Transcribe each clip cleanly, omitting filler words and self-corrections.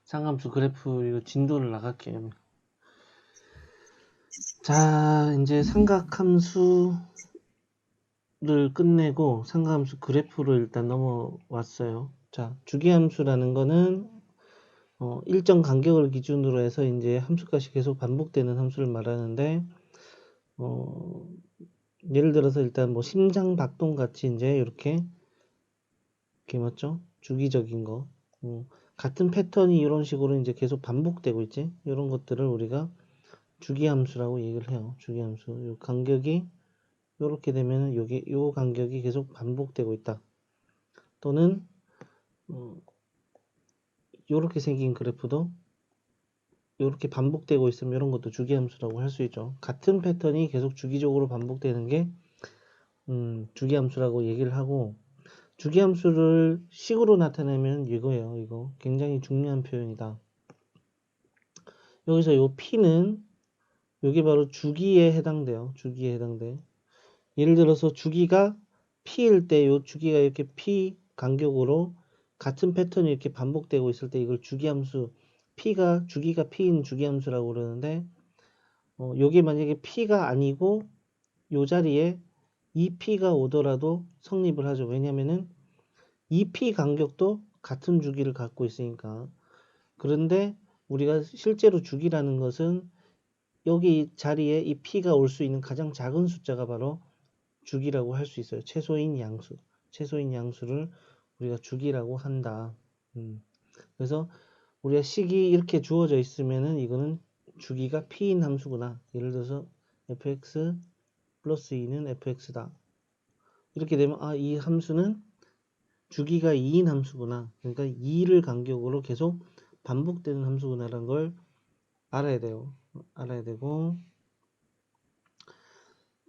상함수 그래프 이거 진도를 나갈게요. 자, 이제 삼각함수를 끝내고 삼각함수 그래프로 일단 넘어왔어요. 자, 주기함수라는 거는 일정 간격을 기준으로 해서 이제 함수값이 계속 반복되는 함수를 말하는데, 예를 들어서 일단 뭐 심장 박동 같이 이제 이렇게 맞죠? 주기적인 거. 같은 패턴이 이런 식으로 이제 계속 반복되고 있지? 이런 것들을 우리가 주기함수라고 얘기를 해요. 주기함수. 요 간격이 이렇게 되면 요 간격이 계속 반복되고 있다. 또는 이렇게 생긴 그래프도 이렇게 반복되고 있으면 이런 것도 주기함수라고 할 수 있죠. 같은 패턴이 계속 주기적으로 반복되는 게 주기함수라고 얘기를 하고, 주기함수를 식으로 나타내면 이거예요. 이거 굉장히 중요한 표현이다. 여기서 요 p는 여기 바로 주기에 해당돼요. 주기에 해당돼. 예를 들어서 주기가 p일 때 요 주기가 이렇게 p 간격으로 같은 패턴이 이렇게 반복되고 있을 때 이걸 주기함수, 주기가 p인 주기함수라고 그러는데, 요게 만약에 p가 아니고 요 자리에 2p가 오더라도 성립을 하죠. 왜냐면은 2p 간격도 같은 주기를 갖고 있으니까. 그런데 우리가 실제로 주기라는 것은 여기 자리에 이 p가 올 수 있는 가장 작은 숫자가 바로 주기라고 할 수 있어요. 최소인 양수. 최소인 양수를 우리가 주기라고 한다. 그래서 우리가 식이 이렇게 주어져 있으면은 이거는 주기가 p인 함수구나. 예를 들어서 fx 플러스 2는 fx다. 이렇게 되면 이 함수는 주기가 2인 함수구나. 그러니까 2를 간격으로 계속 반복되는 함수구나라는 걸 알아야 돼요. 알아야 되고,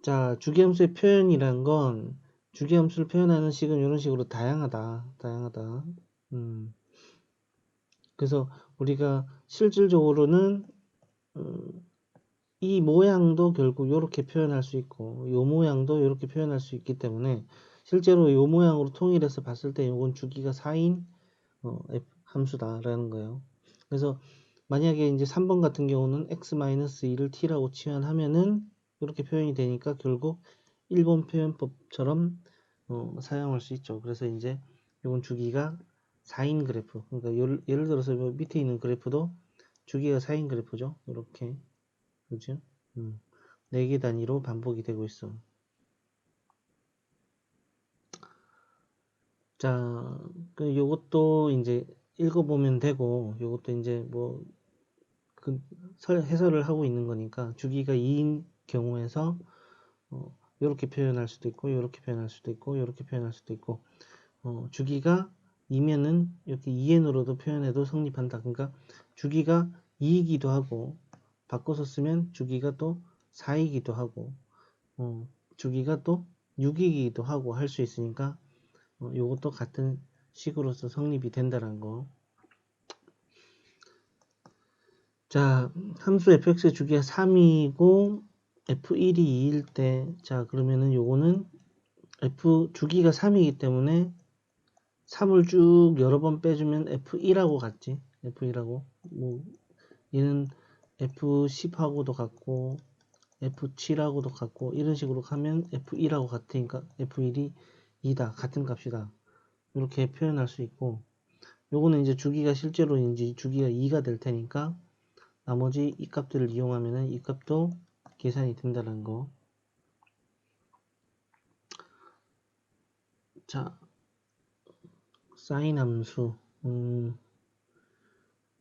자, 주기함수의 표현이란 건 주기함수를 표현하는 식은 이런 식으로 다양하다. 그래서 우리가 실질적으로는 이 모양도 결국 이렇게 표현할 수 있고 이 모양도 이렇게 표현할 수 있기 때문에 실제로 이 모양으로 통일해서 봤을 때 이건 주기가 4인 함수다라는 거예요. 그래서 만약에 이제 3번 같은 경우는 x-2를 t라고 치환하면은 이렇게 표현이 되니까 결국 1번 표현법처럼 사용할 수 있죠. 그래서 이제 이건 주기가 4인 그래프. 그러니까 예를 들어서 밑에 있는 그래프도 주기가 4인 그래프죠. 이렇게. 그죠? 4개 단위로 반복이 되고 있어. 자, 요것도 이제 읽어보면 되고, 요것도 이제 뭐, 해설을 하고 있는 거니까, 주기가 2인 경우에서, 요렇게 표현할 수도 있고, 요렇게 표현할 수도 있고, 요렇게 표현할 수도 있고, 주기가 2면은 이렇게 2n으로도 표현해도 성립한다. 그러니까, 주기가 2이기도 하고, 바꿔서 쓰면 주기가 또 4이기도 하고, 주기가 또 6이기도 하고 할 수 있으니까, 요것도 같은 식으로서 성립이 된다는 거. 자, 함수 fx의 주기가 3이고 f1이 2일 때, 자, 그러면은 요거는 주기가 3이기 때문에 3을 쭉 여러 번 빼주면 f1하고 같지. f1하고. 뭐, 얘는 f10하고도 같고, f7하고도 같고, 이런 식으로 하면 f1하고 같으니까 f1이 2다. 같은 값이다. 이렇게 표현할 수 있고, 요거는 이제 주기가 실제로 이제 주기가 2가 될 테니까 나머지 이 값들을 이용하면은 이 값도 계산이 된다는 거. 자, 사인 함수.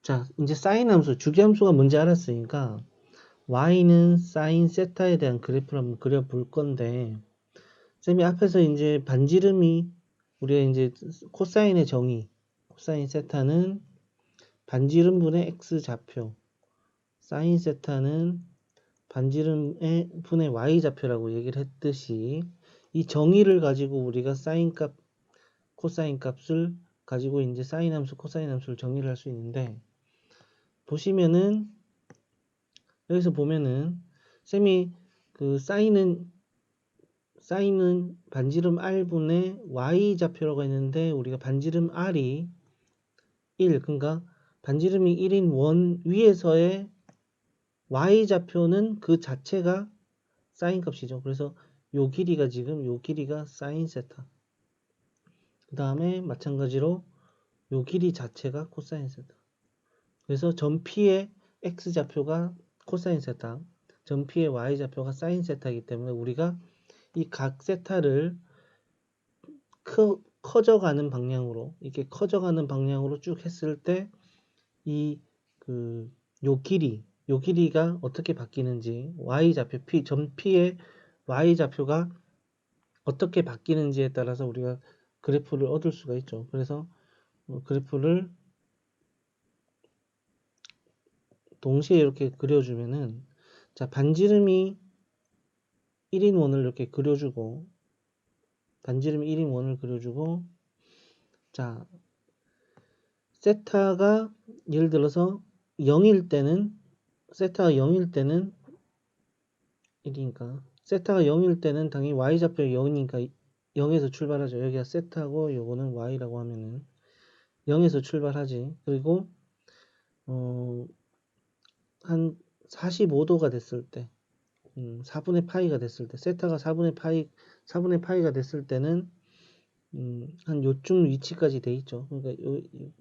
자, 이제 사인 함수, 주기 함수가 뭔지 알았으니까 y는 사인 세타에 대한 그래프를 한번 그려볼 건데, 쌤이 앞에서 이제 반지름이 우리가 이제 코사인의 정의, 코사인 세타는 반지름분의 x 좌표, 사인 세타는 반지름의 분의 y좌표라고 얘기를 했듯이 이 정의를 가지고 우리가 사인 값, 코사인 값을 가지고 이제 사인 함수, 코사인 함수를 정리를 할 수 있는데, 보시면은 여기서 보면은 쌤이 그 사인은 반지름 r분의 y좌표라고 했는데 우리가 반지름 r이 1, 그러니까 반지름이 1인 원 위에서의 y좌표는 그 자체가 사인 값이죠. 그래서 요 길이가 지금 요 길이가 사인 세타. 그 다음에 마찬가지로 요 길이 자체가 코사인 세타. 그래서 점 P의 x좌표가 코사인 세타, 점 P의 y좌표가 사인 세타이기 때문에 우리가 이 각 세타를 커져가는 방향으로, 이렇게 커져가는 방향으로 쭉 했을 때 이 요 길이가 어떻게 바뀌는지, y좌표 P, 점 P의 y좌표가 어떻게 바뀌는지에 따라서 우리가 그래프를 얻을 수가 있죠. 그래서 그래프를 동시에 이렇게 그려주면은, 자, 반지름이 1인 원을 이렇게 그려주고, 반지름이 1인 원을 그려주고, 자, 세타가 예를 들어서 0일 때는, 세타가 0일 때는 1이니까, 세타가 0일 때는 당연히 y좌표가 0이니까 0에서 출발하죠. 여기가 세타고 요거는 y라고 하면은 0에서 출발하지. 그리고 한 45도가 됐을 때, 4분의 파이가 됐을 때, 세타가 4분의 파이가 됐을 때는, 한 요쯤 위치까지 돼 있죠. 그러니까 이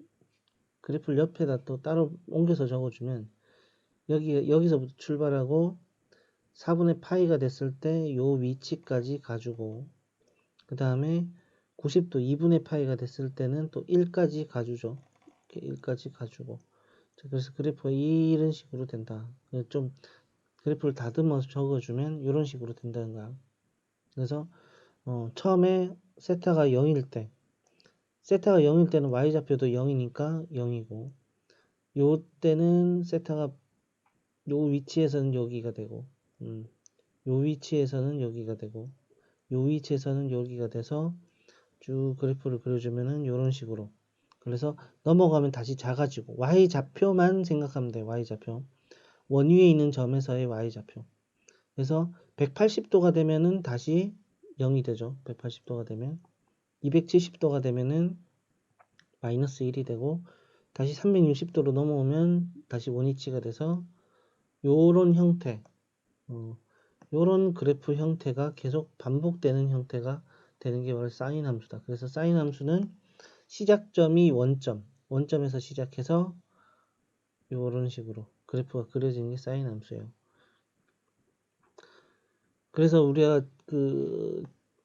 그래프를 옆에다 또 따로 옮겨서 적어주면, 여기서부터 출발하고, 4분의 파이가 됐을 때, 요 위치까지 가주고, 그 다음에 90도 2분의 파이가 됐을 때는 또 1까지 가주죠. 이렇게 1까지 가주고. 그래서 그래프가 이런 식으로 된다. 좀 그래프를 다듬어서 적어주면 이런 식으로 된다는 거야. 그래서 처음에 세타가 0일 때, 세타가 0일 때는 y좌표도 0이니까 0이고, 요 때는 세타가 요 위치에서는 여기가 되고, 요 위치에서는 여기가 되고, 요 위치에서는 여기가 돼서 쭉 그래프를 그려주면은 이런 식으로. 그래서 넘어가면 다시 작아지고, y좌표만 생각하면 돼. y좌표. 원 위에 있는 점에서의 y좌표. 그래서 180도가 되면은 다시 0이 되죠. 180도가 되면 270도가 되면은 마이너스 1이 되고, 다시 360도로 넘어오면 다시 원위치가 돼서 요런 형태, 요런 그래프 형태가 계속 반복되는 형태가 되는 게 바로 사인 함수다. 그래서 사인 함수는 시작점이 원점에서 시작해서 요런 식으로 그래프가 그려지는 게 사인 함수예요. 그래서 우리가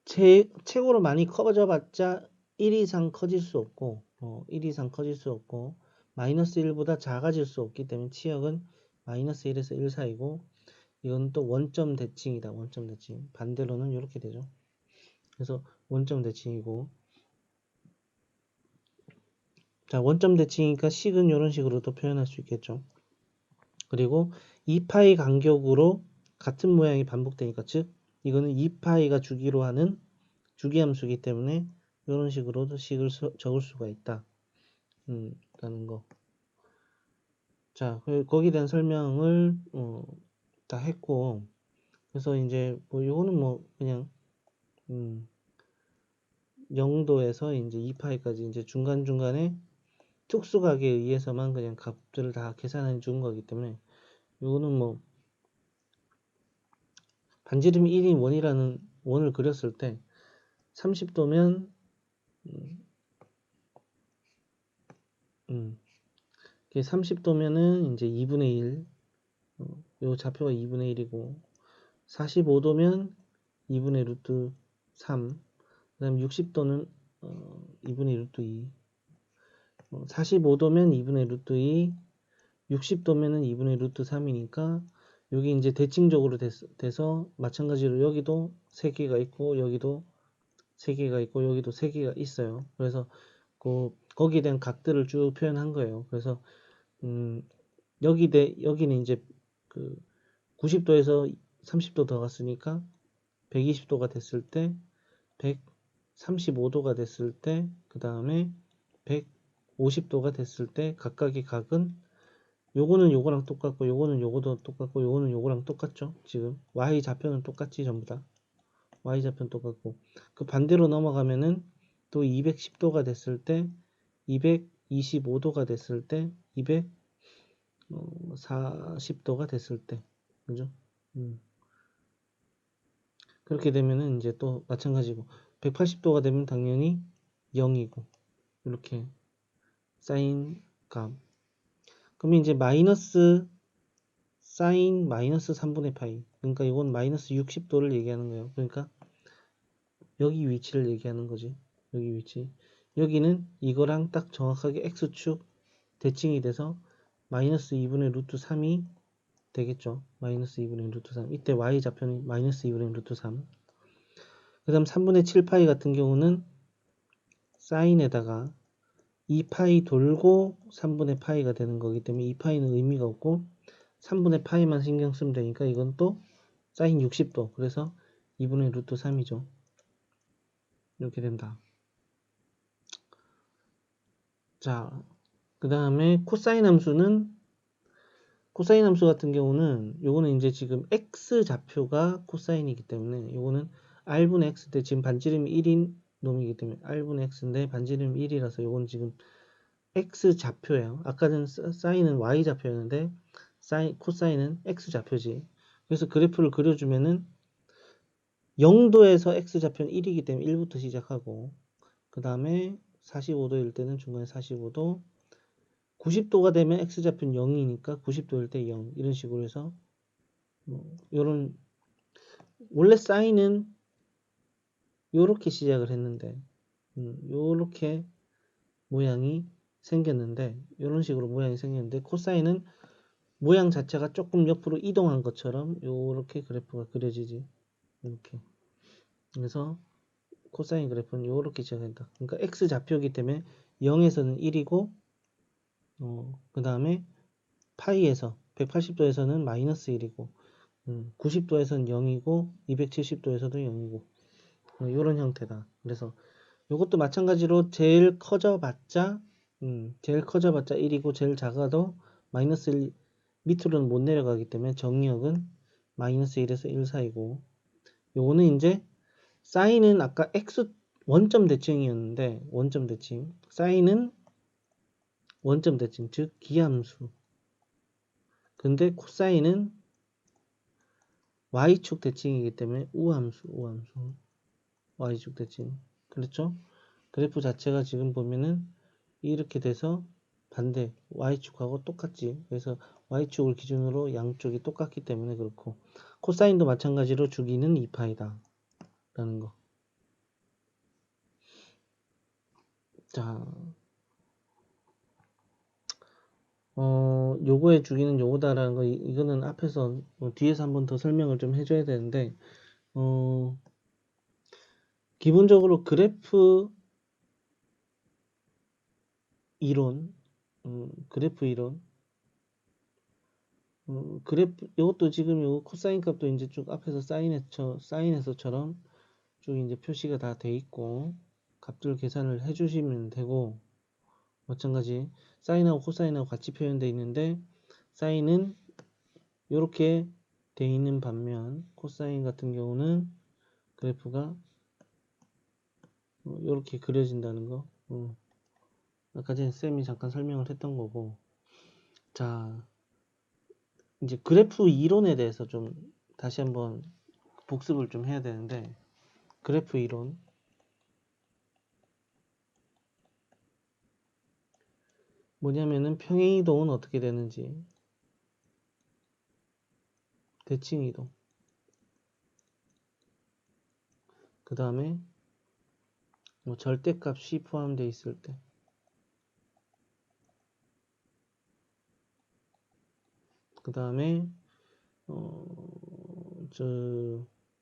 최고로 많이 커져봤자 1 이상 커질 수 없고, 1 이상 커질 수 없고, 마이너스 1보다 작아질 수 없기 때문에 치역은 마이너스 1에서 1 사이고, 이건 또 원점 대칭이다. 원점 대칭. 반대로는 이렇게 되죠. 그래서 원점 대칭이고, 자, 원점 대칭이니까 식은 이런 식으로도 표현할 수 있겠죠. 그리고 2파이 간격으로 같은 모양이 반복되니까, 즉 이거는 2파이가 주기로 하는 주기함수이기 때문에 이런 식으로도 식을 적을 수가 있다. 라는 거. 자, 거기에 대한 설명을 다 했고, 그래서 이제 뭐 요거는 뭐 그냥 0도에서 이제 2파이까지 이제 중간중간에 특수각에 의해서만 그냥 값들을 다 계산해 준 거기 때문에, 요거는 뭐 반지름이 1인 원이라는 원을 그렸을 때 30도면 30도면은 이제 2분의 1, 요 좌표가 2분의 1이고, 45도면 2분의 루트 3, 그 다음 60도는 2분의 루트 2, 45도면 2분의 루트 2, 60도면은 2분의 루트 3이니까 여기 이제 대칭적으로 돼서 마찬가지로 여기도 3개가 있고, 여기도 3개가 있고, 여기도 3개가 있어요. 그래서 거기에 대한 각들을 쭉 표현한 거예요. 그래서 여기는 이제 90도에서 30도 더 갔으니까 120도가 됐을 때, 135도가 됐을 때, 그 다음에 150도가 됐을 때 각각의 각은 요거는 요거랑 똑같고, 요거는 요거도 똑같고, 요거는 요거랑 똑같죠. 지금 y좌표는 똑같지. 전부 다 y좌표는 똑같고, 그 반대로 넘어가면은 또 210도가 됐을 때, 225도가 됐을 때, 240도가 됐을 때, 그죠? 그렇게 되면은 이제 또 마찬가지고 180도가 되면 당연히 0이고 이렇게 사인 값. 그러면 이제 마이너스 사인 마이너스 3분의 파이. 그러니까 이건 마이너스 60도를 얘기하는 거예요. 그러니까 여기 위치를 얘기하는 거지. 여기 위치. 여기는 이거랑 딱 정확하게 x축 대칭이 돼서 마이너스 2분의 루트 3이 되겠죠. 마이너스 2분의 루트 3. 이때 y좌표는 마이너스 2분의 루트 3. 그 다음 3분의 7파이 같은 경우는 사인에다가 2파이 돌고 3분의 파이가 되는 거기 때문에 2파이는 의미가 없고 3분의 파이만 신경 쓰면 되니까 이건 또 사인 60도. 그래서 2분의 루트 3이죠. 이렇게 된다. 자, 그 다음에 코사인 함수 같은 경우는 요거는 이제 지금 x 좌표가 코사인이기 때문에 요거는 r분의 x 때 지금 반지름이 1인 놈이기 때문에 r분의 x인데 반지름이 1이라서 요건 지금 x 좌표예요. 아까는 사인은 y 좌표였는데 코사인은 x 좌표지. 그래서 그래프를 그려주면은 0도에서 x 좌표는 1이기 때문에 1부터 시작하고 그 다음에 45도일 때는 중간에 45도 90도가 되면 x좌표는 0이니까 90도일 때 0 이런 식으로 해서 요런 원래 사인은 요렇게 시작을 했는데 요렇게 모양이 생겼는데 요런 식으로 모양이 생겼는데 코사인은 모양 자체가 조금 옆으로 이동한 것처럼 요렇게 그래프가 그려지지. 이렇게. 그래서 코사인 그래프는 요렇게 시작한다. 그러니까 x 좌표이기 때문에 0에서는 1이고 그 다음에 파이에서 180도에서는 마이너스 1이고 90도에서는 0이고 270도에서도 0이고 이런 형태다. 그래서 이것도 마찬가지로 제일 커져봤자 1이고 제일 작아도 마이너스 1 밑으로는 못 내려가기 때문에 정의역은 마이너스 1에서 1 사이고 요거는 이제 사인은 아까 x 원점 대칭이었는데 원점 대칭 사인은 원점 대칭 즉 기함수 근데 코사인은 y축 대칭이기 때문에 우함수 y축 대칭 그렇죠? 그래프 자체가 지금 보면은 이렇게 돼서 반대 y축하고 똑같지. 그래서 y축을 기준으로 양쪽이 똑같기 때문에 그렇고 코사인도 마찬가지로 주기는 2파이다 라는 거. 자, 요거의 주기는 요거다라는 거 이거는 앞에서 뒤에서 한번 더 설명을 좀 해줘야 되는데 기본적으로 그래프 이론 그래프 이론 그래프 이것도 지금 요 코사인 값도 이제 쭉 앞에서 사인에서처럼 쭉 이제 표시가 다 돼 있고 값들 계산을 해 주시면 되고 마찬가지 사인하고 코사인하고 같이 표현되어 있는데 사인은 이렇게 돼 있는 반면 코사인 같은 경우는 그래프가 이렇게 그려진다는 거 아까 전에 쌤이 잠깐 설명을 했던 거고 자 이제 그래프 이론에 대해서 좀 다시 한번 복습을 좀 해야 되는데 그래프 이론 뭐냐면은 평행이동은 어떻게 되는지 대칭이동 그 다음에 뭐 절대값이 포함되어 있을 때 그 다음에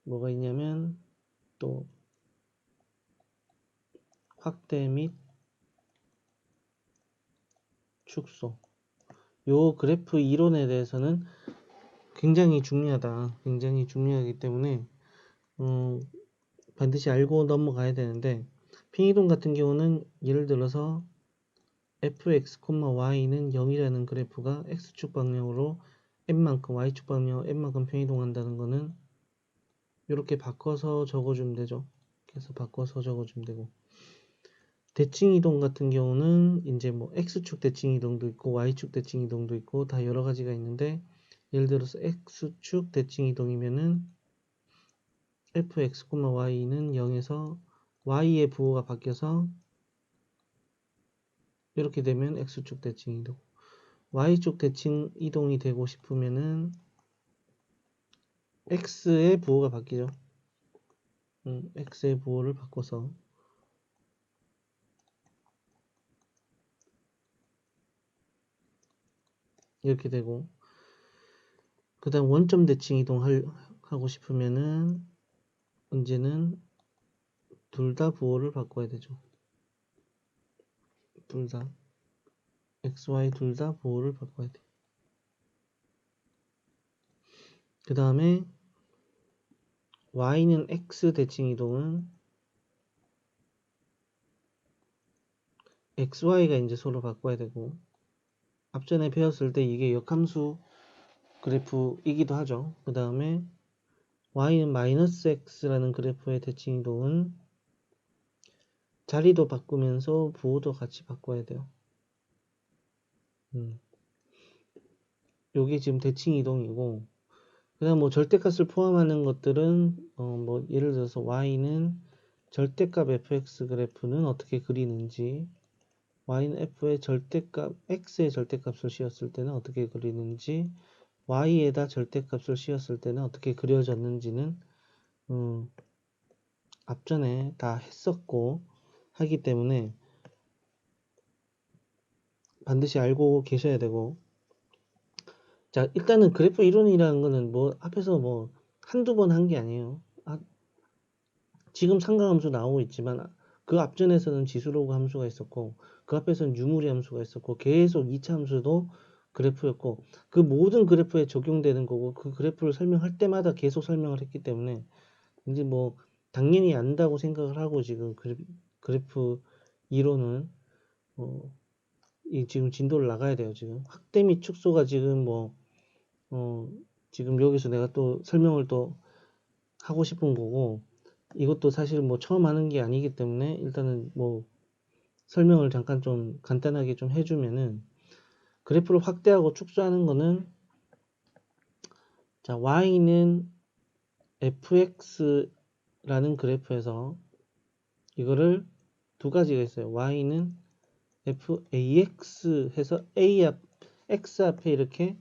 뭐가 있냐면 또 확대 및 축소 요 그래프 이론에 대해서는 굉장히 중요하다 굉장히 중요하기 때문에 반드시 알고 넘어가야 되는데 평이동 같은 경우는 예를 들어서 fx, y는 0이라는 그래프가 x축 방향으로 n만큼 y축 방향으로 n만큼 평이동한다는 거는 이렇게 바꿔서 적어주면 되죠. 그래서 바꿔서 적어주면 되고 대칭 이동 같은 경우는 이제 뭐 x축 대칭 이동도 있고 y축 대칭 이동도 있고 다 여러 가지가 있는데, 예를 들어서 x축 대칭 이동이면은 fx, y는 0에서 y의 부호가 바뀌어서 이렇게 되면 x축 대칭 이동. y축 대칭 이동이 되고 싶으면은 x의 부호가 바뀌죠. x의 부호를 바꿔서 이렇게 되고, 그 다음 원점 대칭 이동하고 싶으면은 이제는 둘 다 부호를 바꿔야 되죠. 둘 다 x, y 둘 다 부호를 바꿔야 돼. 그 다음에 y는 x 대칭 이동은 x, y가 이제 서로 바꿔야 되고, 앞전에 배웠을 때 이게 역함수 그래프이기도 하죠. 그 다음에 y는 마이너스 x라는 그래프의 대칭 이동은 자리도 바꾸면서 부호도 같이 바꿔야 돼요. 요게 지금 대칭 이동이고, 그 다음 뭐 절대값을 포함하는 것들은 뭐 예를 들어서 y는 절대값 fx 그래프는 어떻게 그리는지, y는 f의 절대값, x의 절대값을 씌웠을 때는 어떻게 그리는지, y에다 절대값을 씌웠을 때는 어떻게 그려졌는지는 앞전에 다 했었고 하기 때문에 반드시 알고 계셔야 되고, 자, 일단은 그래프 이론이라는 거는 뭐 앞에서 뭐 한두 번 한 게 아니에요. 지금 상가함수 나오고 있지만 그 앞전에서는 지수로그 함수가 있었고, 그 앞에서는 유무리 함수가 있었고, 계속 2차 함수도 그래프였고, 그 모든 그래프에 적용되는 거고, 그 그래프를 설명할 때마다 계속 설명을 했기 때문에 이제 뭐 당연히 안다고 생각을 하고, 지금 그래프 이론은 이 지금 진도를 나가야 돼요. 지금 확대 및 축소가 지금 뭐 지금 여기서 내가 또 설명을 또 하고 싶은 거고, 이것도 사실 뭐 처음 하는 게 아니기 때문에 일단은 뭐 설명을 잠깐 좀 간단하게 좀 해주면은, 그래프를 확대하고 축소하는 거는, 자, y는 fx라는 그래프에서 이거를 두 가지가 있어요. y는 fax 해서 x 앞에 이렇게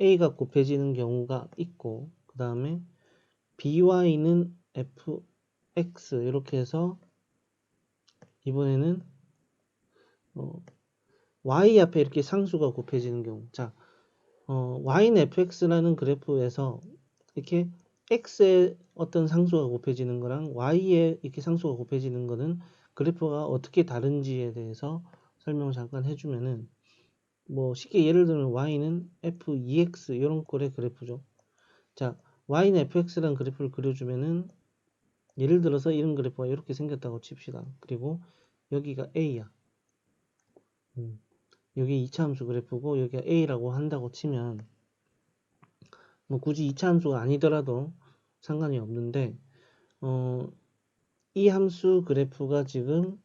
a가 곱해지는 경우가 있고, 그 다음에 by는 fx 이렇게 해서 이번에는 y 앞에 이렇게 상수가 곱해지는 경우. 자, y는 fx라는 그래프에서 이렇게 x에 어떤 상수가 곱해지는 거랑 y에 이렇게 상수가 곱해지는 거는 그래프가 어떻게 다른지에 대해서 설명을 잠깐 해주면은, 뭐 쉽게 예를 들면 y는 f2x 이런 꼴의 그래프죠. 자, y는 fx라는 그래프를 그려주면은, 예를 들어서 이런 그래프가 이렇게 생겼다고 칩시다. 그리고 여기가 a야. 여기 2차 함수 그래프고 여기가 a라고 한다고 치면, 뭐 굳이 2차 함수가 아니더라도 상관이 없는데, 이 함수 그래프가 지금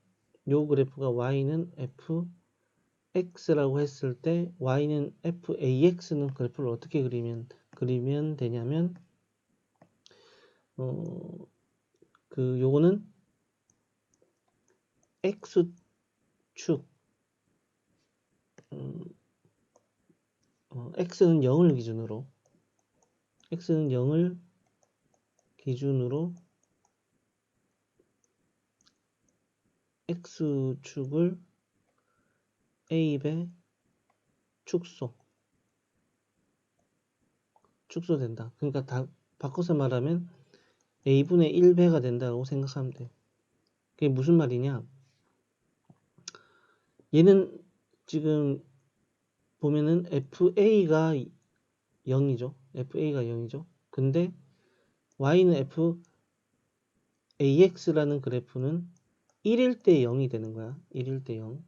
요 그래프가 y는 fx라고 했을 때 y는 fax는 그래프를 어떻게 그리면 되냐면, 요거는 x축, x는 0을 기준으로 x축을 a배 축소된다. 그러니까 다 바꿔서 말하면 a분의 1배가 된다고 생각하면 돼. 그게 무슨 말이냐? 얘는 지금 보면은 fa가 0이죠. fa가 0이죠. 근데 y는 fax라는 그래프는 1일 때 0이 되는 거야. 1일 때 0.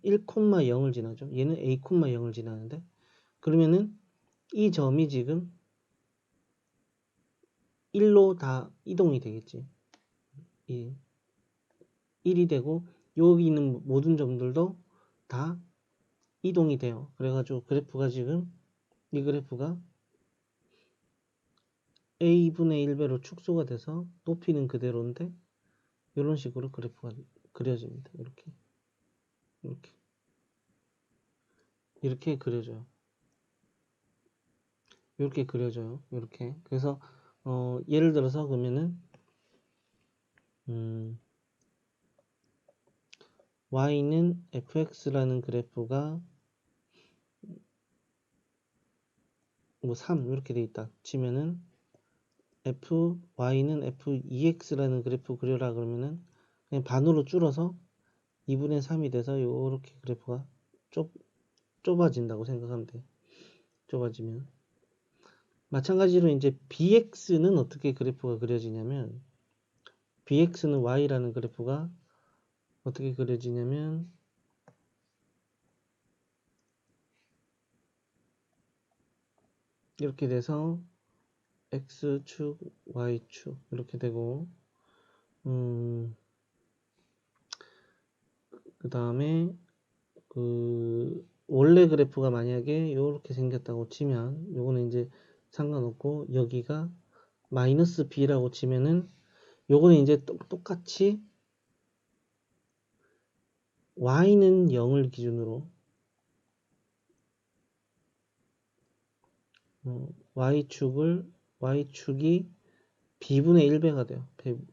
1,0을 지나죠. 얘는 a,0을 지나는데, 그러면은 이 점이 지금 1로 다 이동이 되겠지. 1이 되고, 여기 있는 모든 점들도 다 이동이 돼요. 그래가지고 그래프가 지금 이 그래프가 a분의 1배로 축소가 돼서 높이는 그대로인데 이런 식으로 그래프가 그려집니다. 이렇게 그려져요. 이렇게 그려져요. 이렇게. 그래서 예를 들어서 그러면은 y는 fx라는 그래프가 뭐 3 이렇게 돼 있다 치면은 y는 f2x라는 그래프 그려라 그러면은 그냥 반으로 줄어서 2분의 3이 돼서 이렇게 그래프가 좁아진다고 생각하면 돼요. 좁아지면 마찬가지로 이제 bx는 어떻게 그래프가 그려지냐면 bx는 y라는 그래프가 어떻게 그려지냐면 이렇게 돼서 x축, y축 이렇게 되고 그 다음에 그 원래 그래프가 만약에 이렇게 생겼다고 치면 요거는 이제 상관없고 여기가 마이너스 b라고 치면은 요거는 이제 똑같이 y는 0을 기준으로 y축이 b분의 1배가 돼요.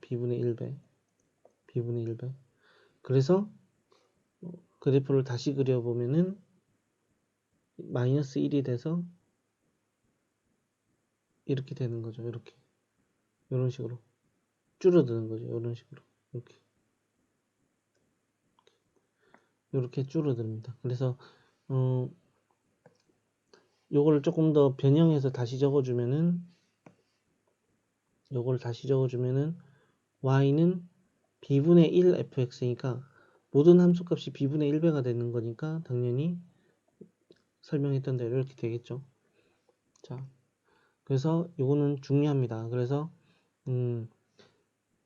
b분의 1배. 그래서 그래프를 다시 그려보면은 마이너스 1이 돼서 이렇게 되는 거죠. 이런 식으로 줄어드는 거죠. 이런 식으로 이렇게 줄어듭니다. 그래서 요거를 조금 더 변형해서 다시 적어주면은 y는 b분의 1 fx니까 모든 함수값이 b분의 1배가 되는 거니까 당연히 설명했던 대로 이렇게 되겠죠. 자, 그래서 요거는 중요합니다. 그래서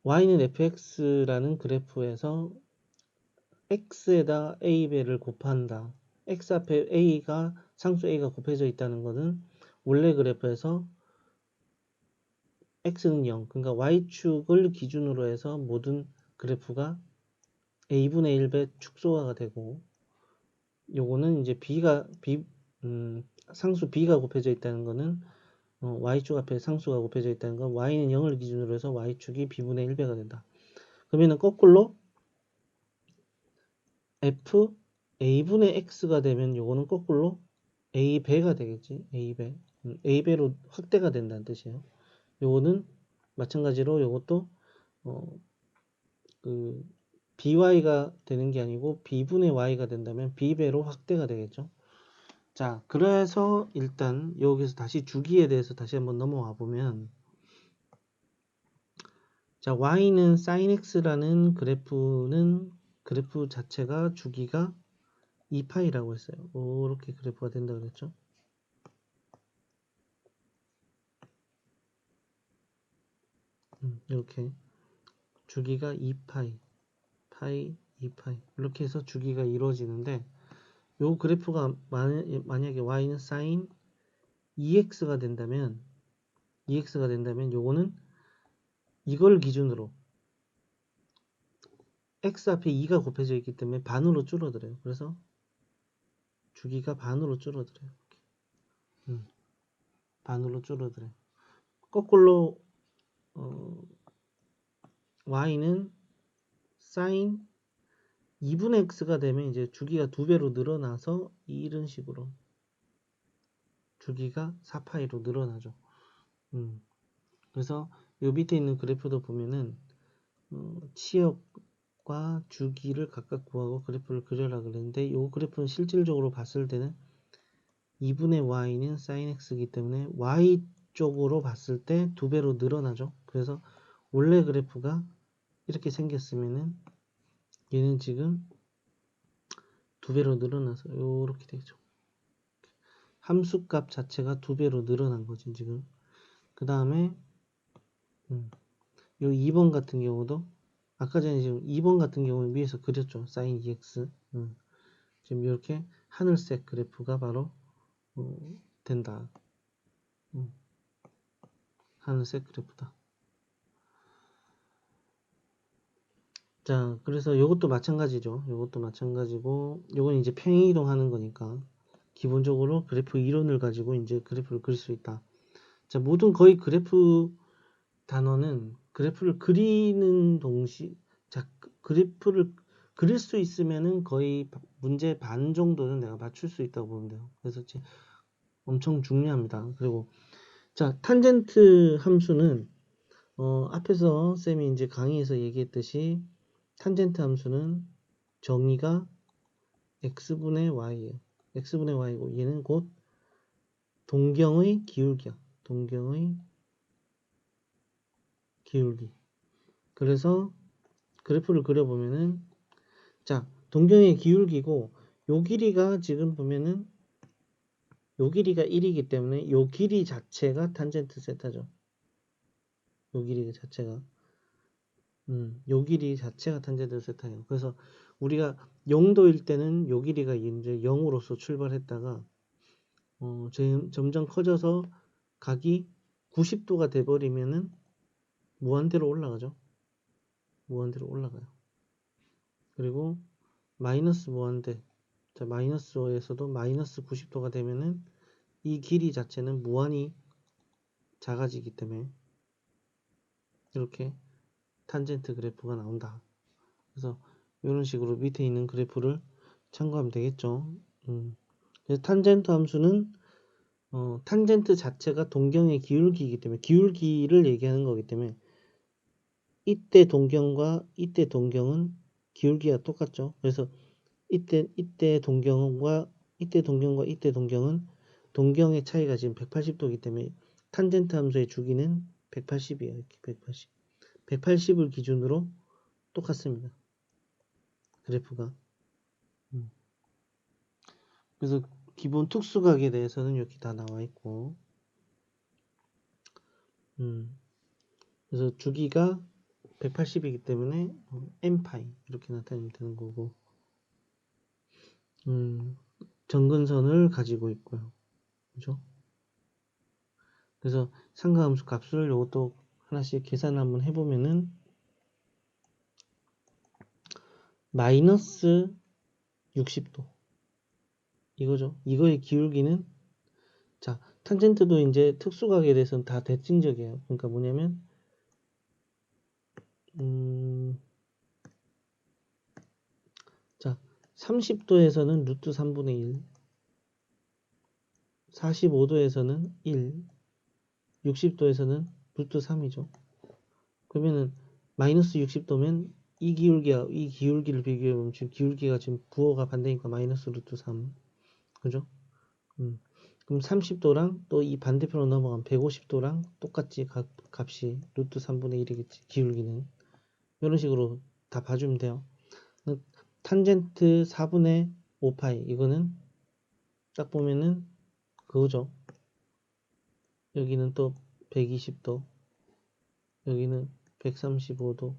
y는 fx라는 그래프에서 x에다 a배를 곱한다. x 앞에 a가 상수 a가 곱해져 있다는 것은 원래 그래프에서 x는 0, 그러니까 y축을 기준으로 해서 모든 그래프가 a분의 1배 축소가 되고 요거는 이제 상수 b가 곱해져 있다는 것은 y축 앞에 상수가 곱해져 있다는 건 y는 0을 기준으로 해서 y축이 b분의 1배가 된다. 그러면은 거꾸로 f a분의 x가 되면 요거는 거꾸로 a배가 되겠지. a배로 확대가 된다는 뜻이에요. 요거는 마찬가지로 요것도 그 by가 되는 게 아니고 b분의 y가 된다면 b배로 확대가 되겠죠. 자, 그래서 일단 여기서 다시 주기에 대해서 다시 한번 넘어와 보면 자, y는 sin x라는 그래프 자체가 주기가 2파이라고 했어요. 이렇게 그래프가 된다 그랬죠. 이렇게 주기가 2파이, 2파이 이렇게 해서 주기가 이루어지는데 요 그래프가 만약에 y는 sin 2x가 된다면 요거는 이걸 기준으로 x 앞에 2가 곱해져 있기 때문에 반으로 줄어들어요. 그래서 주기가 반으로 줄어들어요. 반으로 줄어들어요. 거꾸로 y는 sin 2분의 x가 되면 이제 주기가 2배로 늘어나서 이런 식으로 주기가 4파이로 늘어나죠. 그래서 요 밑에 있는 그래프도 보면은 치역과 주기를 각각 구하고 그래프를 그려라 그랬는데 요 그래프는 실질적으로 봤을 때는 2분의 y는 sin x이기 때문에 y 쪽으로 봤을 때 2배로 늘어나죠. 그래서 원래 그래프가 이렇게 생겼으면은 얘는 지금 2배로 늘어나서 이렇게 되죠. 함수값 자체가 2배로 늘어난 거지 지금. 그 다음에 요 2번 같은 경우도 아까 전에 지금 2번 같은 경우는 위에서 그렸죠. sin EX. 지금 이렇게 하늘색 그래프가 바로 된다. 하늘색 그래프다. 자, 그래서 이것도 마찬가지죠. 이것도 마찬가지고, 요건 이제 평행이동 하는 거니까, 기본적으로 그래프 이론을 가지고 이제 그래프를 그릴 수 있다. 자, 모든 거의 그래프 단어는 그래프를 그리는 동시, 자, 그래프를 그릴 수 있으면은 거의 문제 반 정도는 내가 맞출 수 있다고 보면 돼요. 그래서 엄청 중요합니다. 그리고, 자, 탄젠트 함수는, 앞에서 쌤이 이제 강의에서 얘기했듯이, 탄젠트 함수는 정의가 x분의 y예요. x분의 y고 얘는 곧 동경의 기울기야. 동경의 기울기. 그래서 그래프를 그려보면은 자, 동경의 기울기고 요 길이가 지금 보면은 요 길이가 1이기 때문에 요 길이 자체가 탄젠트 세타죠. 요 길이 자체가 요 길이 자체가 탄젠트 세타예요. 그래서 우리가 0도일 때는 요 길이가 이제 0으로서 출발했다가 점점 커져서 각이 90도가 돼버리면은 무한대로 올라가죠. 무한대로 올라가요. 그리고 마이너스 무한대, 자, 마이너스 5에서도 마이너스 90도가 되면은 이 길이 자체는 무한히 작아지기 때문에 이렇게 탄젠트 그래프가 나온다. 그래서 이런 식으로 밑에 있는 그래프를 참고하면 되겠죠. 그래서 탄젠트 함수는 탄젠트 자체가 동경의 기울기이기 때문에 기울기를 얘기하는 거기 때문에 이때 동경과 이때 동경은 기울기가 똑같죠. 그래서 이때 동경과 이때 동경은 동경의 차이가 지금 180도이기 때문에 탄젠트 함수의 주기는 180이에요. 이렇게 180. 180을 기준으로 똑같습니다. 그래프가. 그래서 기본 특수각에 대해서는 이렇게 다 나와 있고, 그래서 주기가 180이기 때문에 n파이 이렇게 나타내면 되는 거고, 정근선을 가지고 있고요. 그죠? 그래서 상가함수 값을 이것도 하나씩 계산을 한번 해보면은 마이너스 60도 이거죠. 이거의 기울기는 자 탄젠트도 이제 특수각에 대해서는 다 대칭적이에요. 그러니까 뭐냐면 자 30도에서는 루트 3분의 1 45도에서는 1 60도에서는 루트 3이죠. 그러면은 마이너스 60도면 이 기울기를 비교해보면 지금 기울기가 지금 부호가 반대니까 마이너스 루트 3 그죠? 그럼 30도랑 또 이 반대편으로 넘어가면 150도랑 똑같지 값이 루트 3분의 1이겠지 기울기는 이런 식으로 다 봐주면 돼요. 탄젠트 4분의 5파이 이거는 딱 보면은 그거죠. 여기는 또 120도 여기는 135도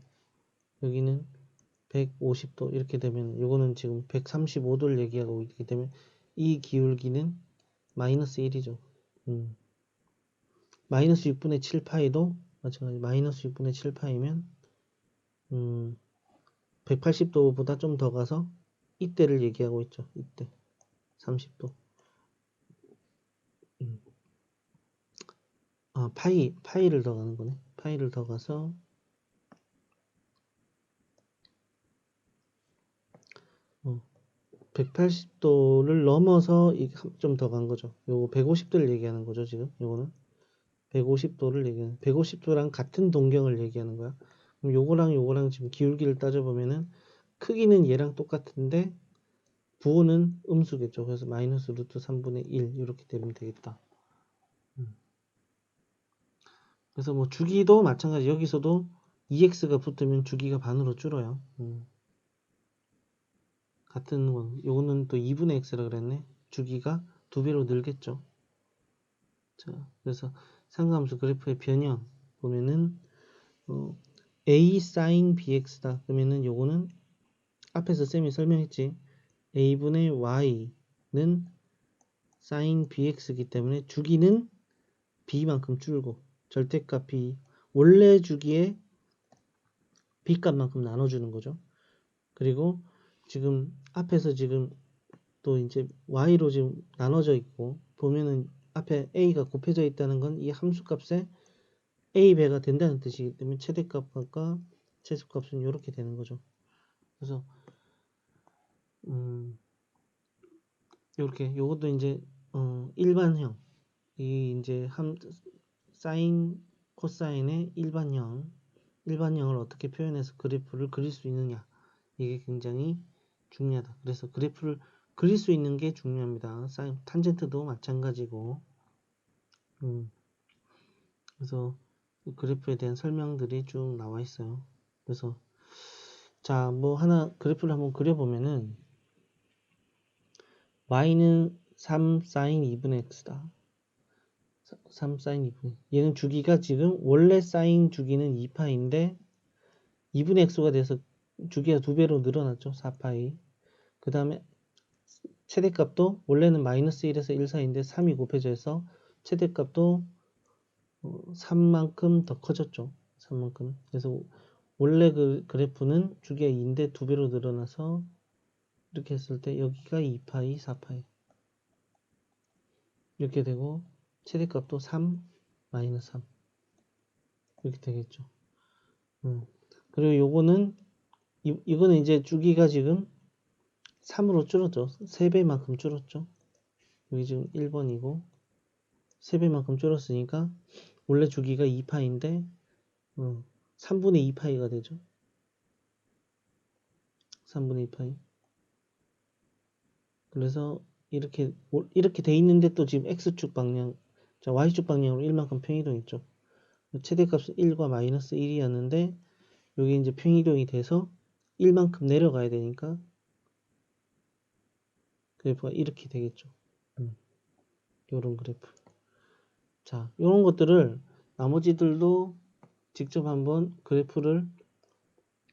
여기는 150도 이렇게 되면 이거는 지금 135도를 얘기하고 있기 때문에 이 기울기는 마이너스 1이죠. 마이너스 6분의 7파이도 마찬가지 마이너스 6분의 7파이면 180도보다 좀 더 가서 이때를 얘기하고 있죠. 이때 30도 파이를 더 가는 거네. 파이를 더 가서 180도를 넘어서 좀 더 간 거죠. 요거 150도를 얘기하는 거죠. 지금 요거는 150도를 얘기하는 150도랑 같은 동경을 얘기하는 거야. 그럼 요거랑 지금 기울기를 따져보면은 크기는 얘랑 똑같은데 부호는 음수겠죠. 그래서 마이너스 루트 3분의 1 이렇게 되면 되겠다. 그래서 뭐 주기도 마찬가지 여기서도 EX가 붙으면 주기가 반으로 줄어요. 같은 건 요거는 또 2분의 X라 그랬네. 주기가 2배로 늘겠죠. 자, 그래서 상가함수 그래프의 변형 보면은 a sin bx다. 그러면은 요거는 앞에서 쌤이 설명했지. a분의 y는 sin bx이기 때문에 주기는 b만큼 줄고 절대값 b 원래 주기에 b 값만큼 나눠주는 거죠. 그리고 지금 앞에서 지금 또 이제 y로 지금 나눠져 있고 보면은 앞에 a가 곱해져 있다는 건 이 함수 값에 a 배가 된다는 뜻이기 때문에 최대값과 최소값은 이렇게 되는 거죠. 그래서 이렇게 요것도 이제 일반형 이 이제 사인 코사인의 일반형을 어떻게 표현해서 그래프를 그릴 수 있느냐 이게 굉장히 중요하다. 그래서 그래프를 그릴 수 있는 게 중요합니다. 사인 탄젠트도 마찬가지고 그래서 그래프에 대한 설명들이 쭉 나와 있어요. 그래서 자, 뭐 하나 그래프를 한번 그려보면은 y는 3 sin 2분의 x다. 3 sin 2분의 얘는 주기가 지금 원래 sin 주기는 2파인데 2분의 x가 돼서 주기가 2배로 늘어났죠. 4파이. 그 다음에 최대값도 원래는 마이너스 1에서 1 사이인데 3이 곱해져 해서 최대값도 3만큼 더 커졌죠. 3만큼. 그래서 원래 그 그래프는 주기가 2인데 2배로 늘어나서 이렇게 했을 때 여기가 2파이, 4파이 이렇게 되고 최대값도 3, 마이너스 3 이렇게 되겠죠. 그리고 요거는 이거는 이제 주기가 지금 3으로 줄었죠. 3배만큼 줄었죠. 여기 지금 1번이고 3배만큼 줄었으니까 원래 주기가 2파인데 3분의 2파이가 되죠. 3분의 2파이. 그래서 이렇게 돼 있는데 또 지금 x축 방향, 자 y축 방향으로 1만큼 평이동했죠. 최대값은 1과 마이너스 1이었는데 여기 이제 평이동이 돼서 1만큼 내려가야 되니까 그래프가 이렇게 되겠죠. 요런 그래프. 자, 요런 것들을 나머지들도 직접 한번 그래프를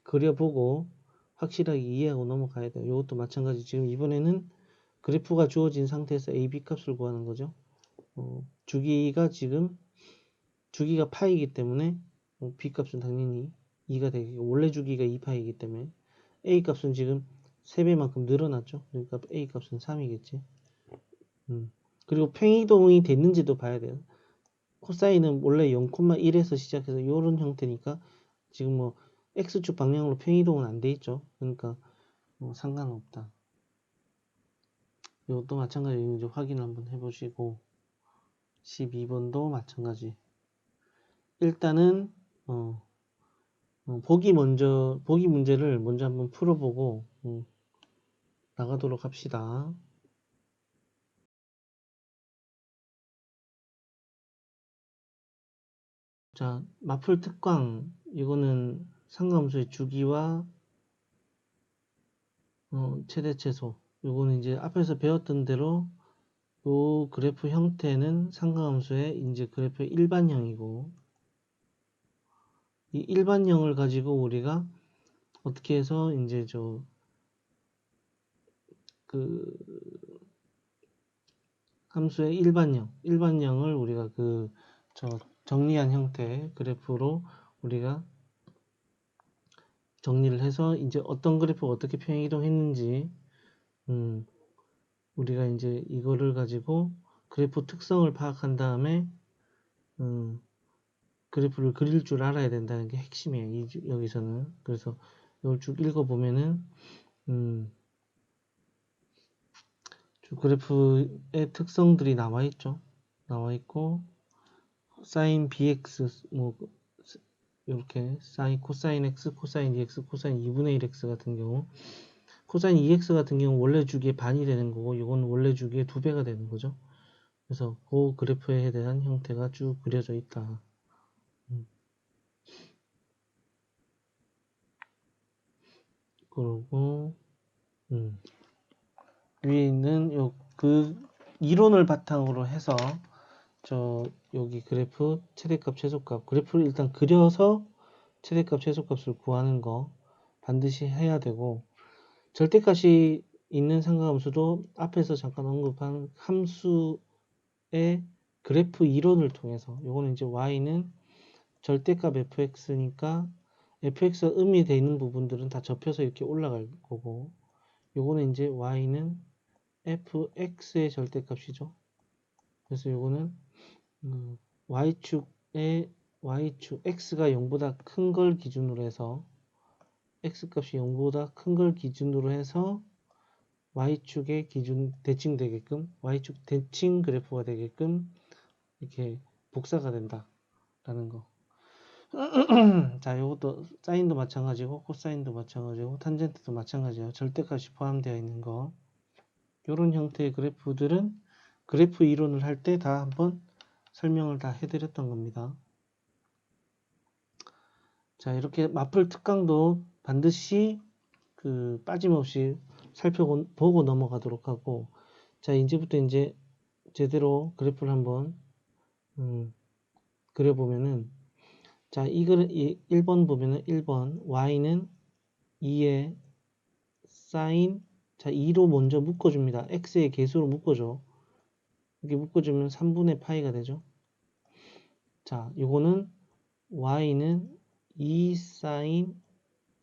그려보고 확실하게 이해하고 넘어가야 돼요. 이것도 마찬가지. 지금 이번에는 그래프가 주어진 상태에서 AB 값을 구하는 거죠. 주기가 지금 주기가 파이기 때문에 B 값은 당연히 2가 되겠고 원래 주기가 2파이기 때문에 A 값은 지금 3배만큼 늘어났죠. 그러니까 A 값은 3이겠지. 그리고 평이동이 됐는지도 봐야 돼요. 코사인은 원래 0,1에서 시작해서 이런 형태니까 지금 뭐 X축 방향으로 평이동은 안 돼 있죠. 그러니까 상관없다. 이것도 마찬가지로 이제 확인을 한번 해보시고 12번도 마찬가지. 일단은 보기 문제를 먼저 한번 풀어보고 나가도록 합시다. 자, 마플 특광 이거는 상가함수의 주기와 최대 최소 이거는 이제 앞에서 배웠던 대로 요 그래프 형태는 상가함수의 이제 그래프 일반형이고 이 일반형을 가지고 우리가 어떻게 해서 이제 그 함수의 일반형을 우리가 정리한 형태의 그래프로 우리가 정리를 해서 이제 어떤 그래프가 어떻게 평행이동했는지 우리가 이제 이거를 가지고 그래프 특성을 파악한 다음에 그래프를 그릴 줄 알아야 된다는 게 핵심이에요. 여기서는. 그래서 이걸 쭉 읽어보면은 그래프의 특성들이 나와 있죠. 나와 있고 sin bx 뭐 이렇게 sin 코사인 x, 코사인 2x, 코사인 2분의 1x 같은 경우 코사인 2x 같은 경우 원래 주기의 반이 되는 거고 이건 원래 주기의 2배가 되는 거죠. 그래서 그 그래프에 대한 형태가 쭉 그려져 있다. 그리고 위에 있는 그 이론을 바탕으로 해서 여기 그래프 최대값 최소값 그래프를 일단 그려서 최대값, 최소값을 구하는 거 반드시 해야 되고, 절대값이 있는 상가함수도 앞에서 잠깐 언급한 함수의 그래프 이론을 통해서, 요거는 이제 y는 절대값 fx니까 fx가 음이 되는 부분들은 다 접혀서 이렇게 올라갈 거고, 요거는 이제 y는 fx의 절대값이죠. 그래서 요거는 y축의 y축 x가 0보다 큰 걸 기준으로 해서 x값이 0보다 큰 걸 기준으로 해서 y축의 기준 대칭 되게끔, y축 대칭 그래프가 되게끔 이렇게 복사가 된다라는 거. 자, 요것도 사인도 마찬가지고 코사인도 마찬가지고 탄젠트도 마찬가지예요. 절대값이 포함되어 있는 거. 요런 형태의 그래프들은 그래프 이론을 할 때 다 한번 설명을 다 해드렸던 겁니다. 자, 이렇게 마플 특강도 반드시 빠짐없이 살펴보고 넘어가도록 하고, 자, 이제부터 이제 제대로 그래프를 한번 그려보면은, 자, 1번 보면은 1번 y는 2의 사인, 자, 2로 먼저 묶어줍니다. x의 개수로 묶어줘. 이렇게 묶어주면 3분의 파이가 되죠. 자, 요거는 y는 2 사인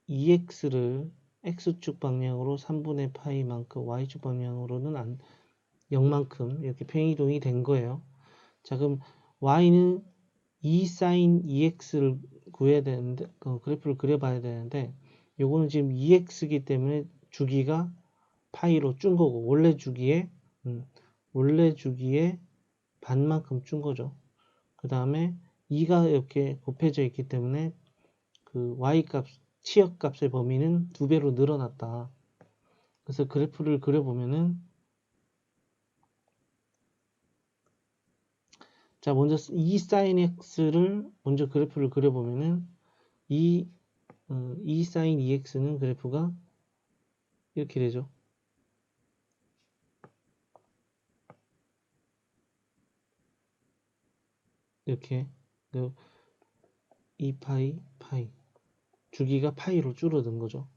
2x를 x축 방향으로 3분의 파이만큼, y축 방향으로는 0만큼 이렇게 평이동이 된 거예요. 자, 그럼 y는 2 사인 2x를 구해야 되는데, 그래프를 그려봐야 되는데, 요거는 지금 2x이기 때문에 주기가 파이로 준 거고, 원래 주기에 반만큼 준 거죠. 그 다음에 2가 이렇게 곱해져 있기 때문에 그 y값, 치역값의 범위는 2배로 늘어났다. 그래서 그래프를 그려보면은, 자, 먼저 2 sin x를 먼저 그래프를 그려보면은 2 sin 2x는 그래프가 이렇게 되죠. 이렇게 2파이 파이 주기가 파이로 줄어든 거죠.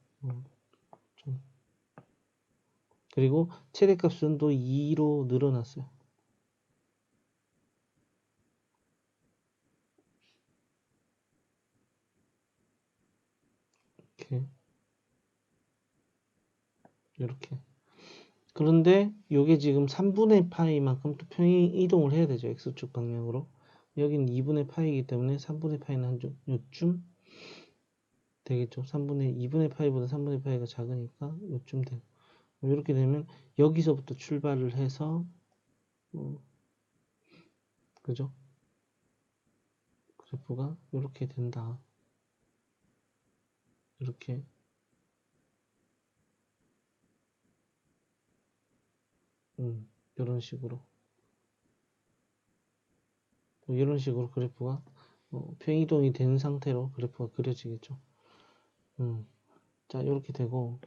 그리고 최대값은 또 2로 늘어났어요. 이렇게. 그런데 이게 지금 3분의 파이만큼 또 평행 이동을 해야 되죠. x축 방향으로. 여기는 2분의 파이이기 때문에 3분의 파이는 한 요쯤 되겠죠. 2분의 파이보다 3분의 파이가 작으니까 요쯤 되고. 이렇게 되면 여기서부터 출발을 해서 그죠? 그래프가 이렇게 된다. 이렇게 이런 식으로 이런 식으로 그래프가 평이동이 된 상태로 그래프가 그려지겠죠. 자, 이렇게 되고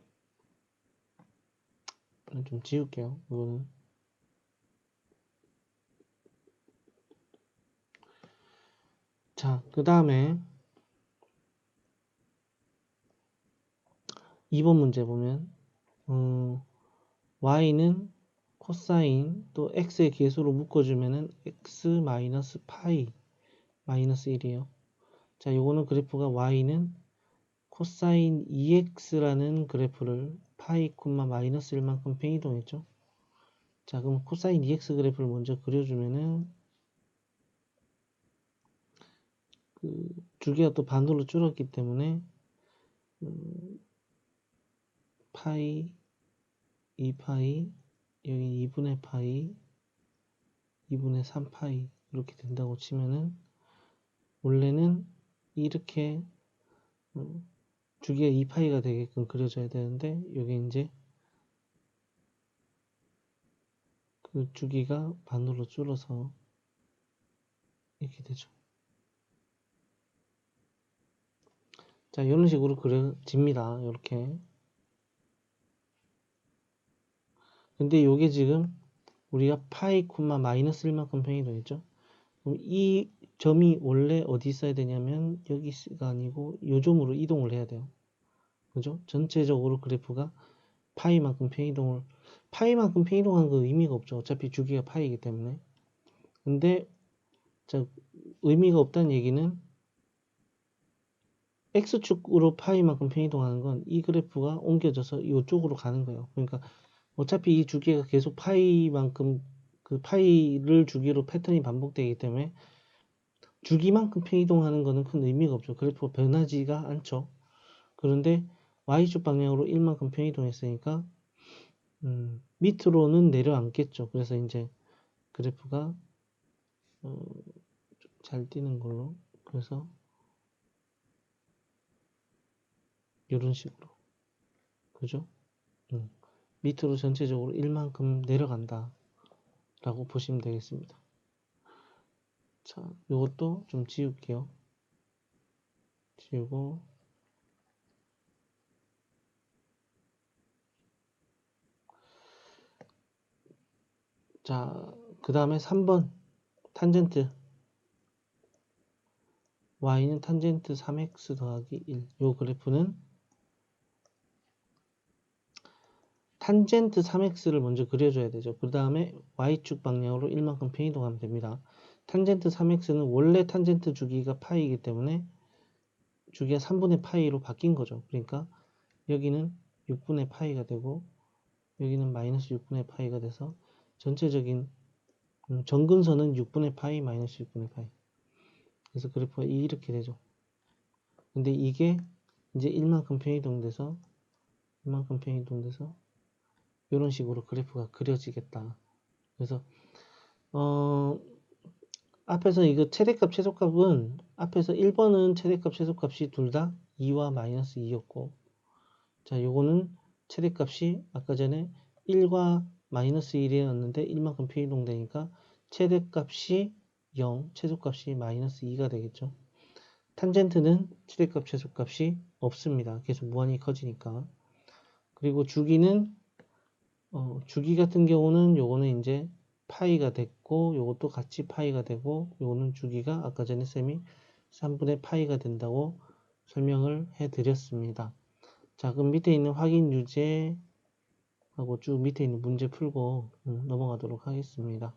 좀 지울게요. 이거는 자, 그 다음에 2번 문제 보면 y는 코사인 또 x의 개수로 묶어주면은 x 마이너스 파이 마이너스 1이에요. 자, 요거는 그래프가 y는 코사인 2x라는 그래프를 파이 콤마 마이너스 1만큼 평이동했죠. 자, 그럼 코사인 2x 그래프를 먼저 그려주면은 주기가 또 반으로 줄었기 때문에 파이 2파이 여기 2분의 파이 2분의 3파이 이렇게 된다고 치면은 원래는 이렇게 주기가 2파이가 되게끔 그려져야 되는데 여기 이제 그 주기가 반으로 줄어서 이렇게 되죠. 자, 이런 식으로 그려집니다. 이렇게. 근데 이게 지금 우리가 파이 콤마 마이너스 1만큼 평이동했죠. 그럼 이 점이 원래 어디 있어야 되냐면 여기가 아니고 요 점으로 이동을 해야 돼요. 그죠? 전체적으로 그래프가 파이만큼 편이동을 파이만큼 편이동한 건 의미가 없죠. 어차피 주기가 파이이기 때문에. 근데 자, 의미가 없다는 얘기는 x축으로 파이만큼 편이동하는 건 이 그래프가 옮겨져서 이쪽으로 가는 거예요. 그러니까 어차피 이 주기가 계속 파이만큼 그 파이를 주기로 패턴이 반복되기 때문에 주기만큼 편이동하는 거는 큰 의미가 없죠. 그래프가 변하지가 않죠. 그런데 y축 방향으로 1만큼 편이동했으니까 밑으로는 내려앉겠죠. 그래서 이제 그래프가 잘 뛰는 걸로 그래서 이런 식으로 그죠? 밑으로 전체적으로 1만큼 내려간다 라고 보시면 되겠습니다. 자, 이것도 좀 지울게요. 지우고 자, 그 다음에 3번 탄젠트 y는 탄젠트 3x 더하기 1. 요 그래프는 탄젠트 3x를 먼저 그려줘야 되죠. 그 다음에 y축 방향으로 1만큼 편이동하면 됩니다. 탄젠트 3x는 원래 탄젠트 주기가 파이이기 때문에 주기가 3분의 파이로 바뀐 거죠. 그러니까 여기는 6분의 파이가 되고 여기는 마이너스 6분의 파이가 돼서 전체적인 정근선은 6분의 파이 마이너스 6분의 파이. 그래서 그래프가 이렇게 되죠. 근데 이게 이제 1만큼 편이동돼서 이런 식으로 그래프가 그려지겠다. 그래서 앞에서 이거 최대값 최소값은 앞에서 1번은 최대값 최소값이 둘 다 2와 마이너스 2였고 자 요거는 최대값이 아까 전에 1과 마이너스 1이었는데 1만큼 편이동되니까 최대값이 0, 최소값이 마이너스 2가 되겠죠. 탄젠트는 최대값 최소값이 없습니다. 계속 무한히 커지니까. 그리고 주기는 주기 같은 경우는 요거는 이제 파이가 됐고 요것도 같이 파이가 되고 요거는 주기가 아까 전에 쌤이 3분의 파이가 된다고 설명을 해 드렸습니다. 자 그럼 밑에 있는 확인 유제 하고 쭉 밑에 있는 문제 풀고 넘어가도록 하겠습니다.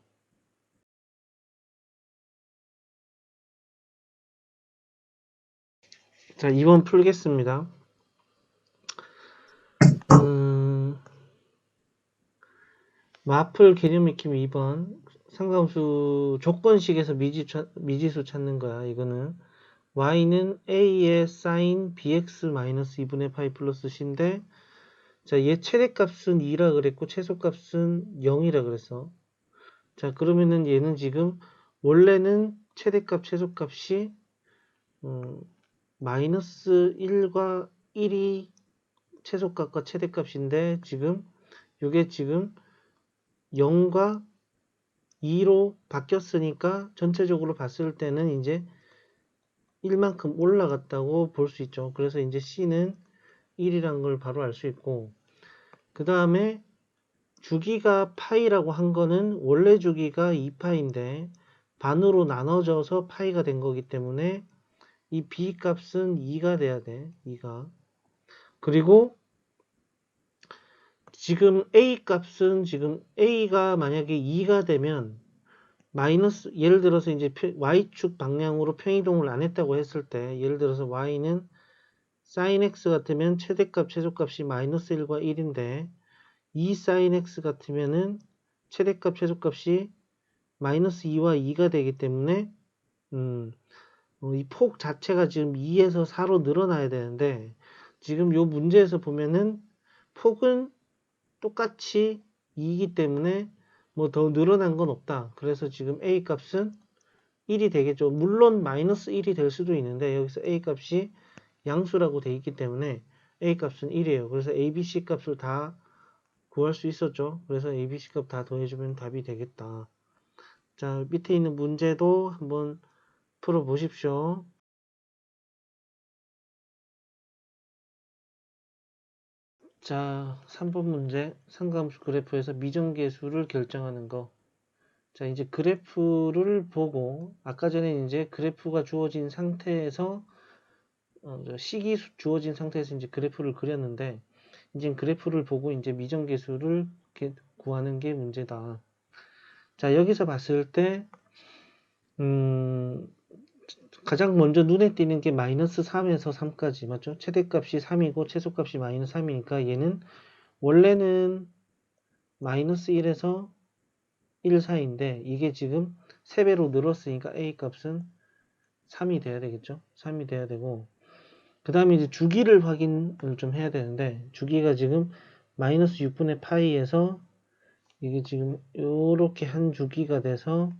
자 2번 풀겠습니다. 마플 개념 익힘 2번 상감수 조건식에서 미지수 찾는 거야. 이거는 y는 a의 sin bx-2분의 파이 플러스 c인데 자, 얘 최대값은 2라 그랬고 최소값은 0이라 그랬어. 자, 그러면은 얘는 지금 원래는 최대값 최소값이 마이너스 1과 1이 최소값과 최대값인데 지금 이게 지금 0과 2로 바뀌었으니까 전체적으로 봤을 때는 이제 1만큼 올라갔다고 볼 수 있죠. 그래서 이제 C는 1이란 걸 바로 알 수 있고 그 다음에 주기가 파이라고 한 거는 원래 주기가 2파인데 반으로 나눠져서 파이가 된 거기 때문에 이 B 값은 2가 돼야 돼. 2가. 그리고 지금 A 값은 지금 A가 만약에 2가 되면 마이너스 예를 들어서 이제 Y축 방향으로 편이동을 안 했다고 했을 때 예를 들어서 Y는 sin X 같으면 최대값 최소값이 마이너스 1과 1인데 2 sin X 같으면은 최대값 최소값이 마이너스 2와 2가 되기 때문에 이 폭 자체가 지금 2에서 4로 늘어나야 되는데 지금 요 문제에서 보면은 폭은 똑같이 2이기 때문에 뭐 더 늘어난 건 없다. 그래서 지금 A 값은 1이 되겠죠. 물론 마이너스 1이 될 수도 있는데 여기서 A 값이 양수라고 돼 있기 때문에 A 값은 1이에요. 그래서 A, B, C 값을 다 구할 수 있었죠. 그래서 A, B, C 값 다 더해주면 답이 되겠다. 자, 밑에 있는 문제도 한번 풀어 보십시오. 자, 3번 문제. 상감수 그래프에서 미정계수를 결정하는 거. 자, 이제 그래프를 보고, 아까 전에 이제 그래프가 주어진 상태에서, 식이 주어진 상태에서 이제 그래프를 그렸는데, 이제 그래프를 보고 이제 미정계수를 구하는 게 문제다. 자, 여기서 봤을 때, 가장 먼저 눈에 띄는 게 마이너스 3에서 3까지, 맞죠? 최대값이 3이고, 최소값이 마이너스 3이니까 얘는, 원래는 마이너스 1에서 1 사이인데, 이게 지금 3배로 늘었으니까 A 값은 3이 돼야 되겠죠? 3이 돼야 되고, 그 다음에 이제 주기를 확인을 좀 해야 되는데, 주기가 지금 마이너스 6분의 파이에서 이게 지금 요렇게 한 주기가 돼서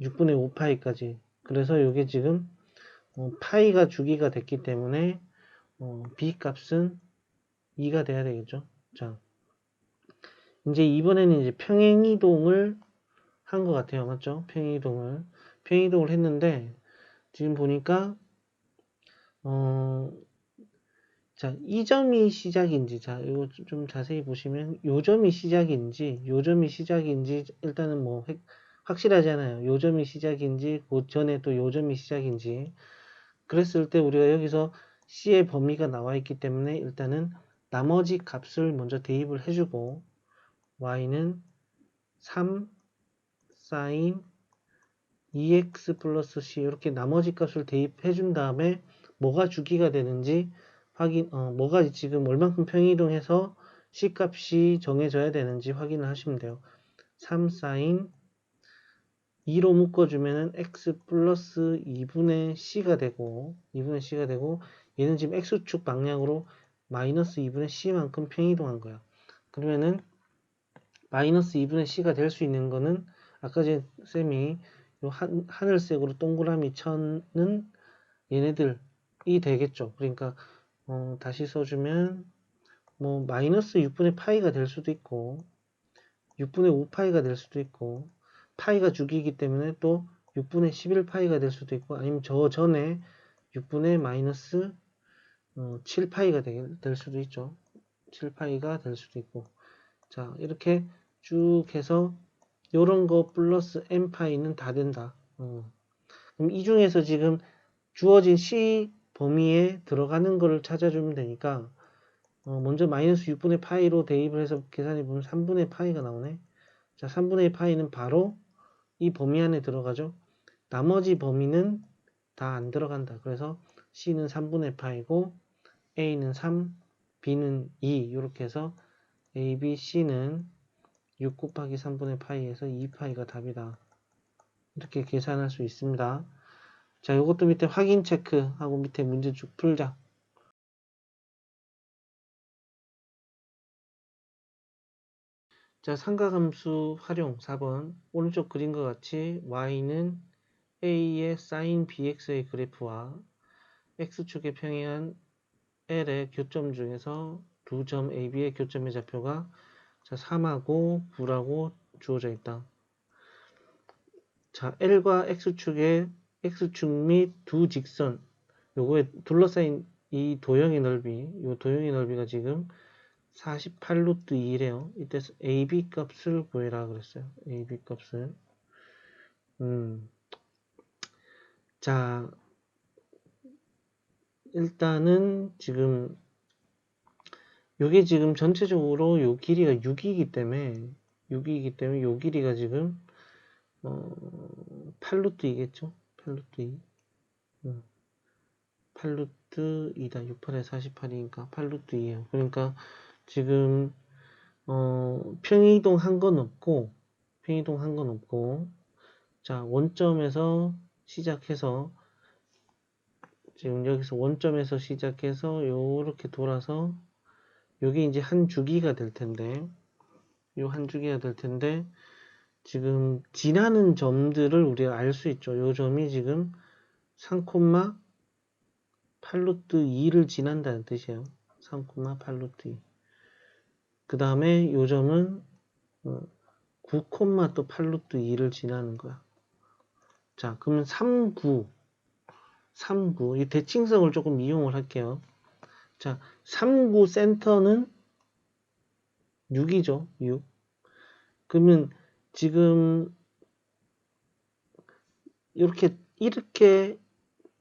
6분의 5파이까지. 그래서 이게 지금 파이가 주기가 됐기 때문에 B 값은 2가 돼야 되겠죠. 자, 이제 이번에는 이제 평행이동을 한 것 같아요. 맞죠? 평행이동을 했는데, 지금 보니까 자, 이 점이 시작인지, 자, 이거 좀 자세히 보시면, 요 점이 시작인지, 일단은 뭐, 확실하잖아요. 요 점이 시작인지, 그 전에 또 요 점이 시작인지. 그랬을 때 우리가 여기서 C의 범위가 나와 있기 때문에 일단은 나머지 값을 먼저 대입을 해주고, Y는 3 sin 2x 플러스 C, 이렇게 나머지 값을 대입해 준 다음에, 뭐가 주기가 되는지 뭐가 지금 얼만큼 평이동해서 C 값이 정해져야 되는지 확인을 하시면 돼요. 3 sin 2로 묶어주면은 x 플러스 2분의 c가 되고, 얘는 지금 x축 방향으로 마이너스 2분의 c만큼 평이동한 거야. 그러면은 마이너스 2분의 c가 될 수 있는 거는, 아까 전에 쌤이 요 하늘색으로 동그라미 천은 얘네들이 되겠죠. 그러니까 다시 써주면 뭐 마이너스 6분의 파이가 될 수도 있고, 6분의 5파이가 될 수도 있고, 파이가 주기이기 때문에 또 6분의 11파이가 될 수도 있고, 아니면 저 전에 6분의 마이너스 7파이가 될 수도 있죠. 7파이가 될 수도 있고. 자, 이렇게 쭉 해서 요런 거 플러스 n파이는 다 된다. 그럼 이 중에서 지금 주어진 C 범위에 들어가는 거를 찾아주면 되니까, 먼저 마이너스 6분의 파이로 대입을 해서 계산해보면 3분의 파이가 나오네. 자, 3분의 파이는 바로 이 범위 안에 들어가죠. 나머지 범위는 다 안 들어간다. 그래서 C는 3분의 파이고, A는 3, B는 2, 이렇게 해서 A, B, C는 6 곱하기 3분의 파이에서 2파이가 답이다. 이렇게 계산할 수 있습니다. 자, 이것도 밑에 확인 체크하고 밑에 문제 쭉 풀자. 자, 삼각함수 활용 4번. 오른쪽 그림과 같이 y는 a의 sin bx의 그래프와 x축에 평행한 l의 교점 중에서 두 점 ab의 교점의 좌표가 3하고 9라고 주어져 있다. 자, l과 x축 및 두 직선, 요거에 둘러싸인 이 도형의 넓이가 지금 48루트 2래요. 이때 AB 값을 구해라 그랬어요. AB 값을. 자, 일단은 지금 요게 지금 전체적으로 요 길이가 6이기 때문에 요 길이가 지금 8루트 2겠죠? 8루트 2. 8루트 2다. 6, 8에 48이니까 8루트 2예요. 그러니까 지금 평이동 한 건 없고, 자, 원점에서 시작해서, 지금 여기서 원점에서 시작해서 요렇게 돌아서 요게 이제 한 주기가 될 텐데, 요 한 주기가 될 텐데, 지금 지나는 점들을 우리가 알 수 있죠. 요 점이 지금 3,8루트 2를 지난다는 뜻이에요. 3,8루트 2. 그 다음에 요 점은 9,8루트 2를 지나는 거야. 자, 그러면 3, 9. 이 대칭성을 조금 이용을 할게요. 자, 3, 9 센터는 6이죠. 6. 그러면 지금 이렇게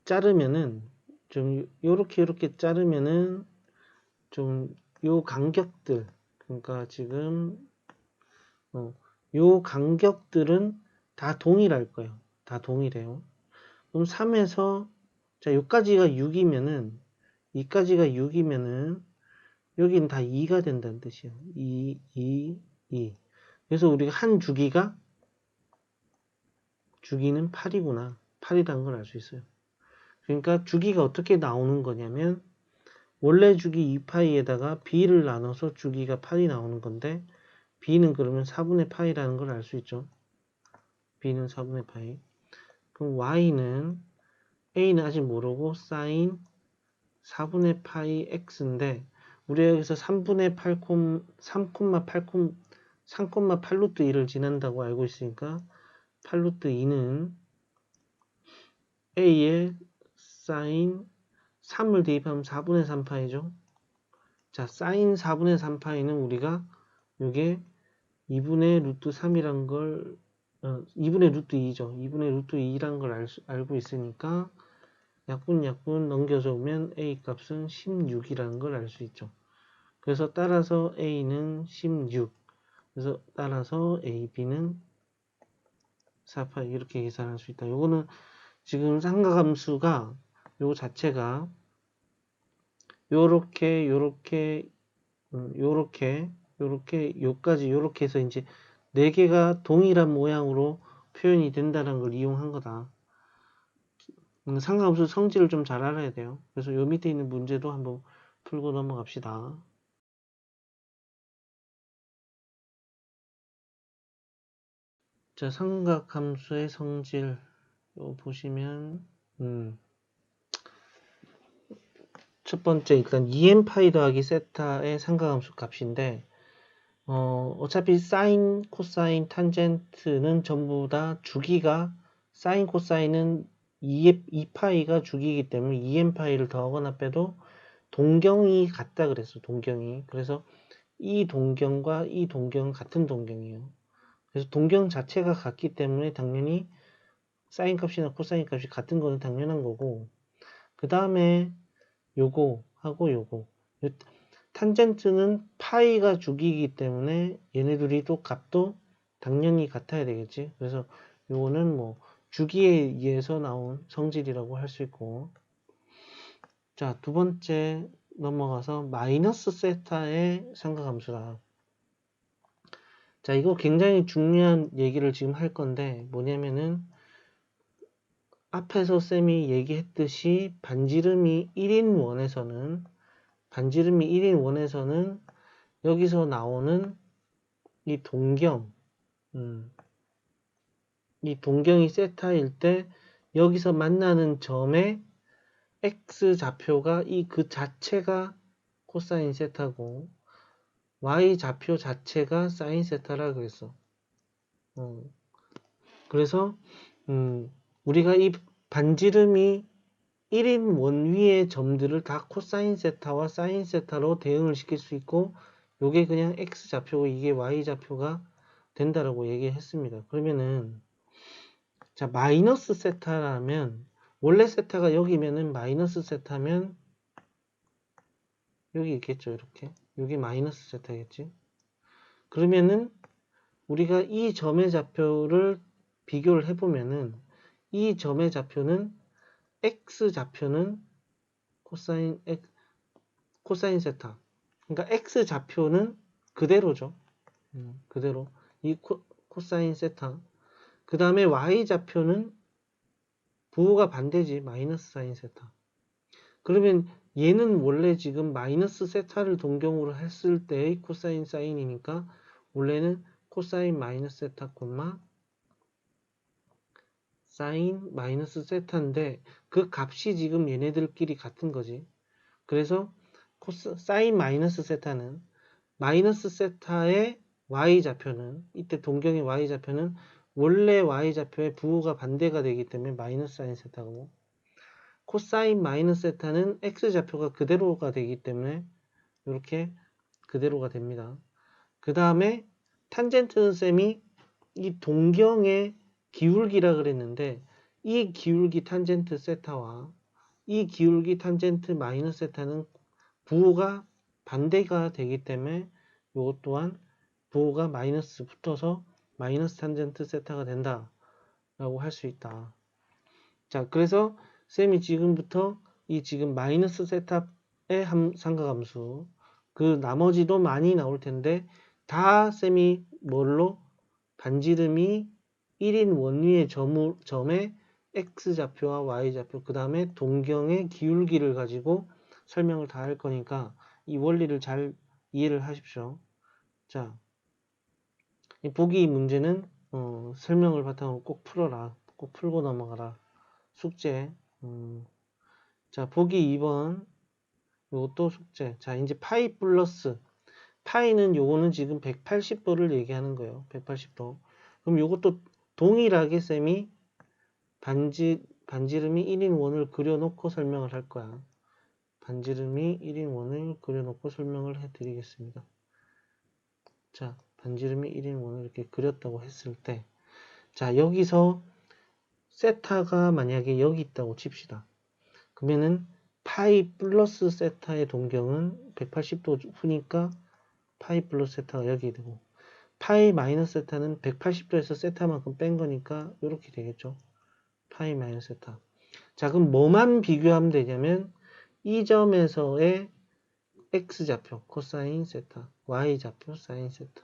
자르면은 좀 이렇게 자르면은 좀 요 간격들, 그러니까 지금 요 간격들은 다 동일할 거예요. 다 동일해요. 그럼 3에서 자, 요까지가 6이면은 이까지가 6이면은 여기는 다 2가 된다는 뜻이에요. 2, 2, 2. 그래서 우리가 한 주기는 8이구나. 8이라는 걸 알 수 있어요. 그러니까 주기가 어떻게 나오는 거냐면 원래 주기 2파이에다가 b를 나눠서 주기가 8이 나오는 건데 b는 그러면 4분의 파이라는 걸 알 수 있죠. b는 4분의 파이. 그럼 y는 a는 아직 모르고 sin 4분의 파이 x인데 우리가 여기서 3분의 8, 3,8 루트 2를 지난다고 알고 있으니까 8 루트 2는 a의 sin 3을 대입하면 4분의 3파이죠. 자, sin 4분의 3파이는 우리가 이게 2분의 루트 3이란 걸 2분의 루트 2죠. 2분의 루트 2란 걸 알고 있으니까 약분 넘겨서 오면 a 값은 16이라는 걸 알 수 있죠. 그래서 따라서 a는 16. 그래서 따라서 a, b는 4파이 이렇게 계산할 수 있다. 요거는 지금 삼각함수가 요 자체가 요렇게 요까지 요렇게 해서 이제 4개가 동일한 모양으로 표현이 된다는 걸 이용한 거다. 삼각함수 성질을 좀 잘 알아야 돼요. 그래서 요 밑에 있는 문제도 한번 풀고 넘어갑시다. 자, 삼각함수의 성질 요 보시면 첫 번째 일단 2n파이 더하기 세타의 삼각함수 값인데 어차피 사인, 코사인, 탄젠트는 전부 다 주기가 사인, 코사인은 2파이가 주기이기 때문에 2n파이를 더하거나 빼도 동경이 같다 그랬어. 동경이. 그래서 이 동경과 이 동경은 같은 동경이에요. 그래서 동경 자체가 같기 때문에 당연히 사인 값이나 코사인 값이 같은 거는 당연한 거고 그 다음에 요거 하고 요거 탄젠트는 파이가 주기이기 때문에 얘네들이 또 값도 당연히 같아야 되겠지. 그래서 요거는 뭐 주기에 의해서 나온 성질이라고 할 수 있고 자, 두 번째 넘어가서 마이너스 세타의 삼각함수라. 자, 이거 굉장히 중요한 얘기를 지금 할 건데 뭐냐면은 앞에서 쌤이 얘기했듯이 반지름이 1인 원에서는 여기서 나오는 이 동경이 세타일 때 여기서 만나는 점의 x 좌표가 그 자체가 코사인 세타고 y 좌표 자체가 사인 세타라 그랬어. 그래서 우리가 이 반지름이 1인 원 위의 점들을 다 코사인 세타와 사인 세타로 대응을 시킬 수 있고 요게 그냥 x 좌표고 이게 y 좌표가 된다라고 얘기했습니다. 그러면은 자 마이너스 세타라면 원래 세타가 여기면은 마이너스 세타면 여기 있겠죠. 이렇게 여기 마이너스 세타겠지. 그러면은 우리가 이 점의 좌표를 비교를 해보면은 이 점의 좌표는 x 좌표는 코사인 세타. 그러니까 x 좌표는 그대로죠. 그대로 이 코사인 세타. 그 다음에 y 좌표는 부호가 반대지 마이너스 사인 세타. 그러면 얘는 원래 지금 마이너스 세타를 동경으로 했을 때의 코사인 사인이니까 원래는 코사인 마이너스 세타 콤마 사인 마이너스 세타인데 그 값이 지금 얘네들끼리 같은 거지. 그래서 사인 마이너스 세타는 마이너스 세타의 y좌표는 이때 동경의 y좌표는 원래 y좌표의 부호가 반대가 되기 때문에 마이너스 사인 세타고 코사인 마이너스 세타는 x좌표가 그대로가 되기 때문에 이렇게 그대로가 됩니다. 그 다음에 탄젠트는 쌤이 이 동경의 기울기라 그랬는데 이 기울기 탄젠트 세타와 이 기울기 탄젠트 마이너스 세타는 부호가 반대가 되기 때문에 이것 또한 부호가 마이너스 붙어서 마이너스 탄젠트 세타가 된다 라고 할 수 있다. 자, 그래서 쌤이 지금부터 이 지금 마이너스 세타의 삼각함수 그 나머지도 많이 나올 텐데 다 쌤이 뭘로 반지름이 1인 원위의 점의 x좌표와 y좌표 그 다음에 동경의 기울기를 가지고 설명을 다 할 거니까 이 원리를 잘 이해를 하십시오. 자, 이 보기 문제는 설명을 바탕으로 꼭 풀어라. 꼭 풀고 넘어가라. 숙제. 자, 보기 2번. 요것도 숙제. 자, 이제 파이 플러스. 파이는 요거는 지금 180도를 얘기하는 거예요. 180도. 그럼 요것도 동일하게 쌤이 반지름이 1인 원을 그려놓고 설명을 할 거야. 반지름이 1인 원을 그려놓고 설명을 해드리겠습니다. 자, 반지름이 1인 원을 이렇게 그렸다고 했을 때, 자, 여기서 세타가 만약에 여기 있다고 칩시다. 그러면은 파이 플러스 세타의 동경은 180도 후니까 파이 플러스 세타가 여기 되고, 파이 마이너스 세타는 180도에서 세타만큼 뺀 거니까 이렇게 되겠죠. 파이 마이너스 세타. 자, 그럼 뭐만 비교하면 되냐면 이 점에서의 x좌표 코사인 세타, y좌표 사인 세타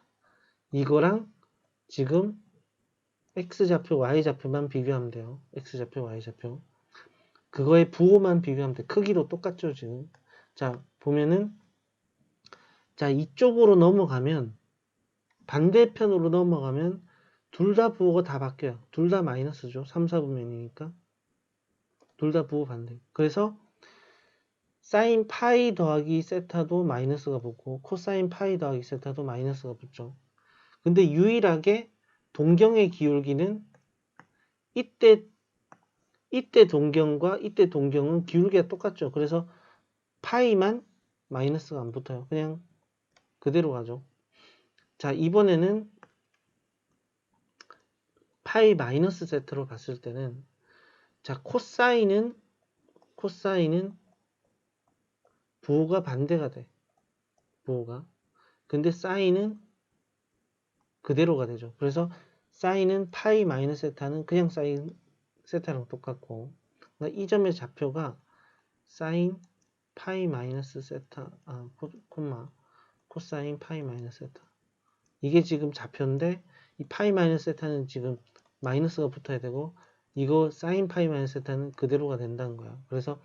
이거랑 지금 x좌표 y좌표만 비교하면 돼요. x좌표 y좌표 그거의 부호만 비교하면 돼. 크기도 똑같죠 지금. 자, 보면은 자, 이쪽으로 넘어가면 반대편으로 넘어가면 둘 다 부호가 다 바뀌어요. 둘 다 마이너스죠. 3, 4분면이니까. 둘 다 부호 반대. 그래서 사인 파이 더하기 세타도 마이너스가 붙고 코사인 파이 더하기 세타도 마이너스가 붙죠. 근데 유일하게 동경의 기울기는 이때 동경과 이때 동경은 기울기가 똑같죠. 그래서 파이만 마이너스가 안 붙어요. 그냥 그대로 가죠. 자, 이번에는 파이 마이너스 세타로 갔을 때는 자, 코사인은 부호가 반대가 돼. 부호가. 근데 사인은 그대로가 되죠. 그래서 사인은 파이 마이너스 세타는 그냥 사인 세타랑 똑같고 이 점의 좌표가 사인 파이 마이너스 세타 콤마 코사인 파이 마이너스 세타 이게 지금 좌표인데 이 파이 마이너스 세타는 지금 마이너스가 붙어야 되고 이거 사인 파이 마이너스 세타는 그대로가 된다는 거야. 그래서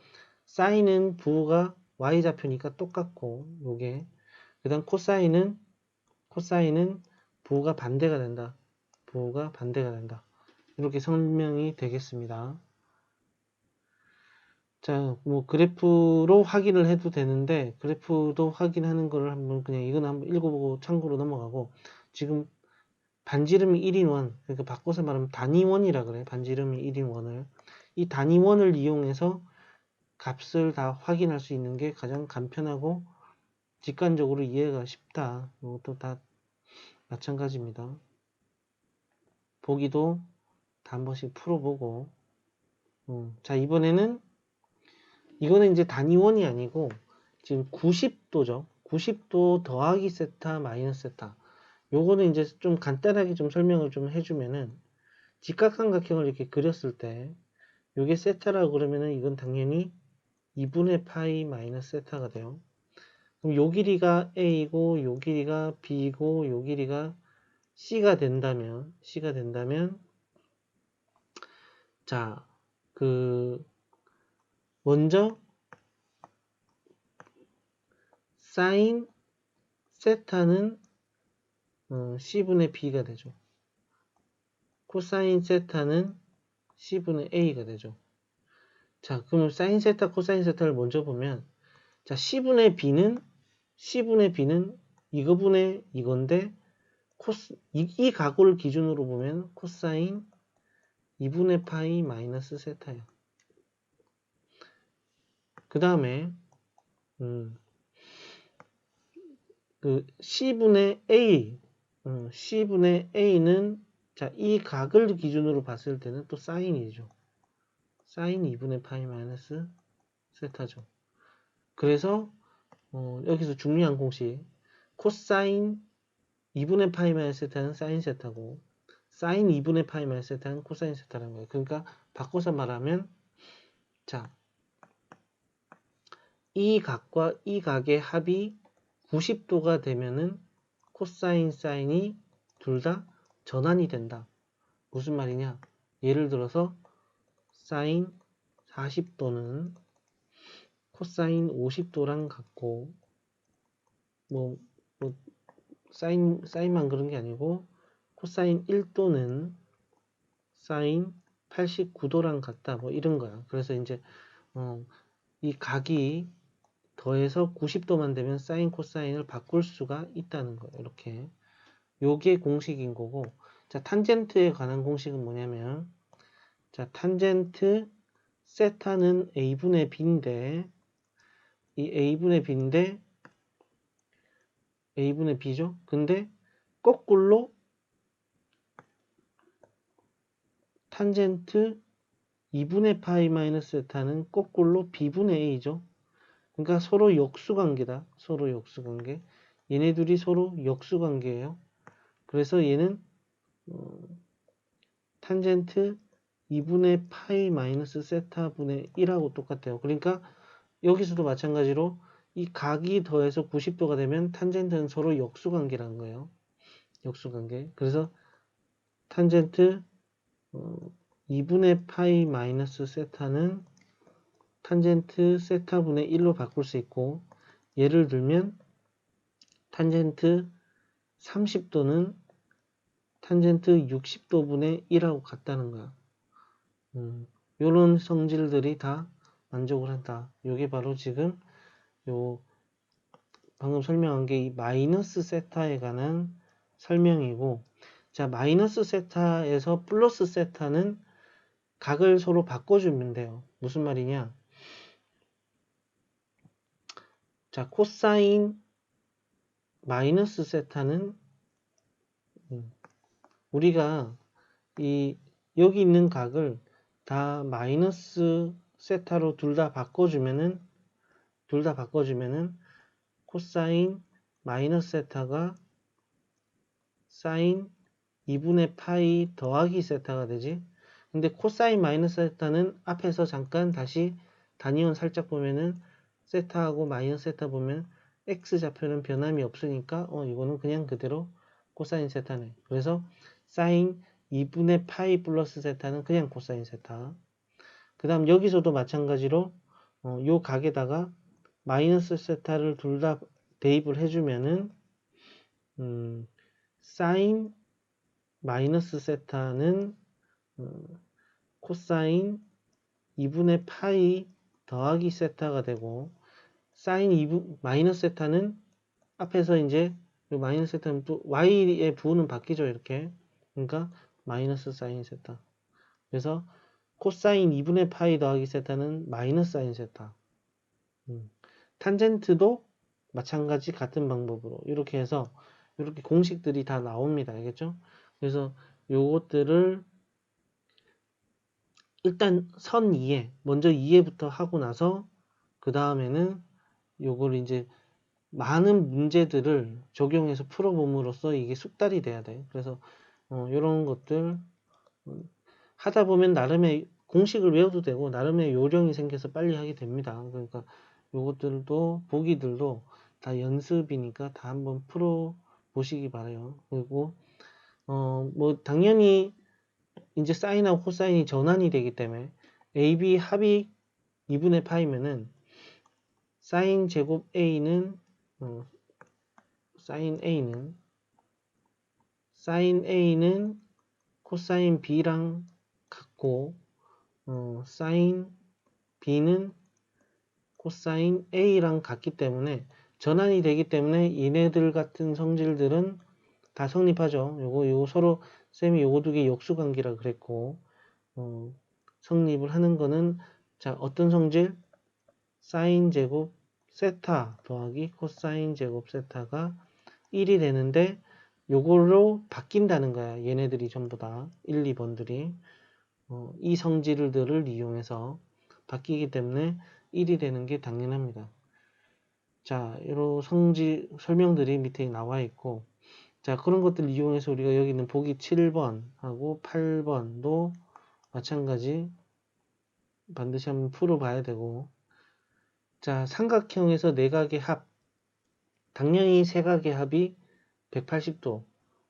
사인은 부호가 y좌표니까 똑같고 요게 그다음 코사인은 부호가 반대가 된다. 부호가 반대가 된다. 이렇게 설명이 되겠습니다. 자, 뭐 그래프로 확인을 해도 되는데 그래프도 확인하는 거를 한번 그냥 이건 한번 읽어보고 참고로 넘어가고 지금 반지름이 1인 원 그러니까 바꿔서 말하면 단위원이라 그래. 반지름이 1인 원을 이 단위원을 이용해서 값을 다 확인할 수 있는 게 가장 간편하고 직관적으로 이해가 쉽다. 이것도 다 마찬가지입니다. 보기도 다 한 번씩 풀어보고 자, 이번에는 이거는 이제 단위원이 아니고 지금 90도죠. 90도 더하기 세타 마이너스 세타 요거는 이제 좀 간단하게 좀 설명을 좀 해주면은 직각삼각형을 이렇게 그렸을 때 요게 세타라고 그러면은 이건 당연히 2분의 파이 마이너스 세타가 돼요. 그럼 요 길이가 A이고 요 길이가 B이고 요 길이가 C가 된다면 자, 먼저 사인 세타는 C분의 B가 되죠. 코사인 세타는 C분의 A가 되죠. 자, 그럼 사인 세타, 코사인 세타를 먼저 보면 자, C분의 B는 이거분의 이건데 이 각을 기준으로 보면 코사인 2분의 파이 마이너스 세타예요. 그 다음에 C분의 A C분의 A는 자, 이 각을 기준으로 봤을 때는 또 사인이죠. 사인 2분의 파이 마이너스 세타죠. 그래서 여기서 중요한 공식 코사인 2분의 파이 마이너스 세타는 사인 세타고 사인 2분의 파이 마이너스 세타는 코사인 세타라는 거예요. 그러니까 바꿔서 말하면 자, 이 각과 이 각의 합이 90도가 되면은 코사인 사인이 둘 다 전환이 된다. 무슨 말이냐? 예를 들어서 사인 40도는 코사인 50도랑 같고 뭐 사인만 그런 게 아니고 코사인 1도는 사인 89도랑 같다. 뭐 이런 거야. 그래서 이제 이 각이 더해서 90도만 되면 사인 코사인을 바꿀 수가 있다는 거예요. 이렇게. 요게 공식인 거고. 자, 탄젠트에 관한 공식은 뭐냐면 자, 탄젠트 세타는 a분의 b인데 이 a분의 b죠. 근데 거꾸로 탄젠트 2분의 파이 마이너스 세타는 거꾸로 b분의 a죠. 그러니까 서로 역수관계다. 서로 역수관계. 얘네 둘이 서로 역수관계예요. 그래서 얘는 탄젠트 2분의 파이 마이너스 세타 분의 1하고 똑같아요. 그러니까 여기서도 마찬가지로 이 각이 더해서 90도가 되면 탄젠트는 서로 역수관계라는 거예요. 역수관계. 그래서 탄젠트 2분의 파이 마이너스 세타는 탄젠트 세타분의 1로 바꿀 수 있고 예를 들면 탄젠트 30도는 탄젠트 60도분의 1하고 같다는 거야. 요런 성질들이 다 만족을 한다. 요게 바로 지금 요 방금 설명한 게 이 마이너스 세타에 관한 설명이고 자 마이너스 세타에서 플러스 세타는 각을 서로 바꿔주면 돼요. 무슨 말이냐 자 코사인 마이너스 세타는 우리가 이 여기 있는 각을 다 마이너스 세타로 둘 다 바꿔주면은 코사인 마이너스 세타가 사인 2분의 파이 더하기 세타가 되지. 근데 코사인 마이너스 세타는 앞에서 잠깐 다시 단위원 살짝 보면은 세타하고 마이너스 세타 보면 x좌표는 변함이 없으니까 이거는 그냥 그대로 코사인 세타네. 그래서 사인 2분의 파이 플러스 세타는 그냥 코사인 세타. 그 다음 여기서도 마찬가지로 요 각에다가 마이너스 세타를 둘 다 대입을 해주면은 사인 마이너스 세타는 코사인 2분의 파이 더하기 세타가 되고 사인 2분 마이너스 세타는 앞에서 이제 마이너스 세타는 또 y의 부호는 바뀌죠 이렇게. 그러니까 마이너스 사인 세타. 그래서 코사인 2분의 파이 더하기 세타는 마이너스 사인 세타. 탄젠트도 마찬가지 같은 방법으로 이렇게 해서 이렇게 공식들이 다 나옵니다. 알겠죠? 그래서 요것들을 일단 선 이해, 먼저 이해부터 하고 나서 그 다음에는 요걸 이제 많은 문제들을 적용해서 풀어봄으로써 이게 숙달이 돼야 돼. 그래서 이런 것들 하다 보면 나름의 공식을 외워도 되고 나름의 요령이 생겨서 빨리 하게 됩니다. 그러니까 요것들도 보기들도 다 연습이니까 다 한번 풀어 보시기 바라요. 그리고 뭐 당연히 이제 사인하고 코사인이 전환이 되기 때문에 AB 합이 2분의 파이면은 사인 제곱 A는 사인 A는 코사인 B랑 같고 사인 B는 코사인 A랑 같기 때문에 전환이 되기 때문에 얘네들 같은 성질들은 다 성립하죠. 요거 서로 쌤이 요거 두 개 역수관계라 그랬고 성립을 하는 거는 자 어떤 성질? 사인 제곱 세타 더하기 코사인 제곱 세타가 1이 되는데 요걸로 바뀐다는 거야. 얘네들이 전부 다 1, 2번들이 이 성질들을 이용해서 바뀌기 때문에 1이 되는 게 당연합니다. 자, 이런 성질 설명들이 밑에 나와 있고, 자, 그런 것들을 이용해서 우리가 여기 있는 보기 7번하고 8번도 마찬가지 반드시 한번 풀어봐야 되고, 자, 삼각형에서 내각의 합, 당연히 세각의 합이 180도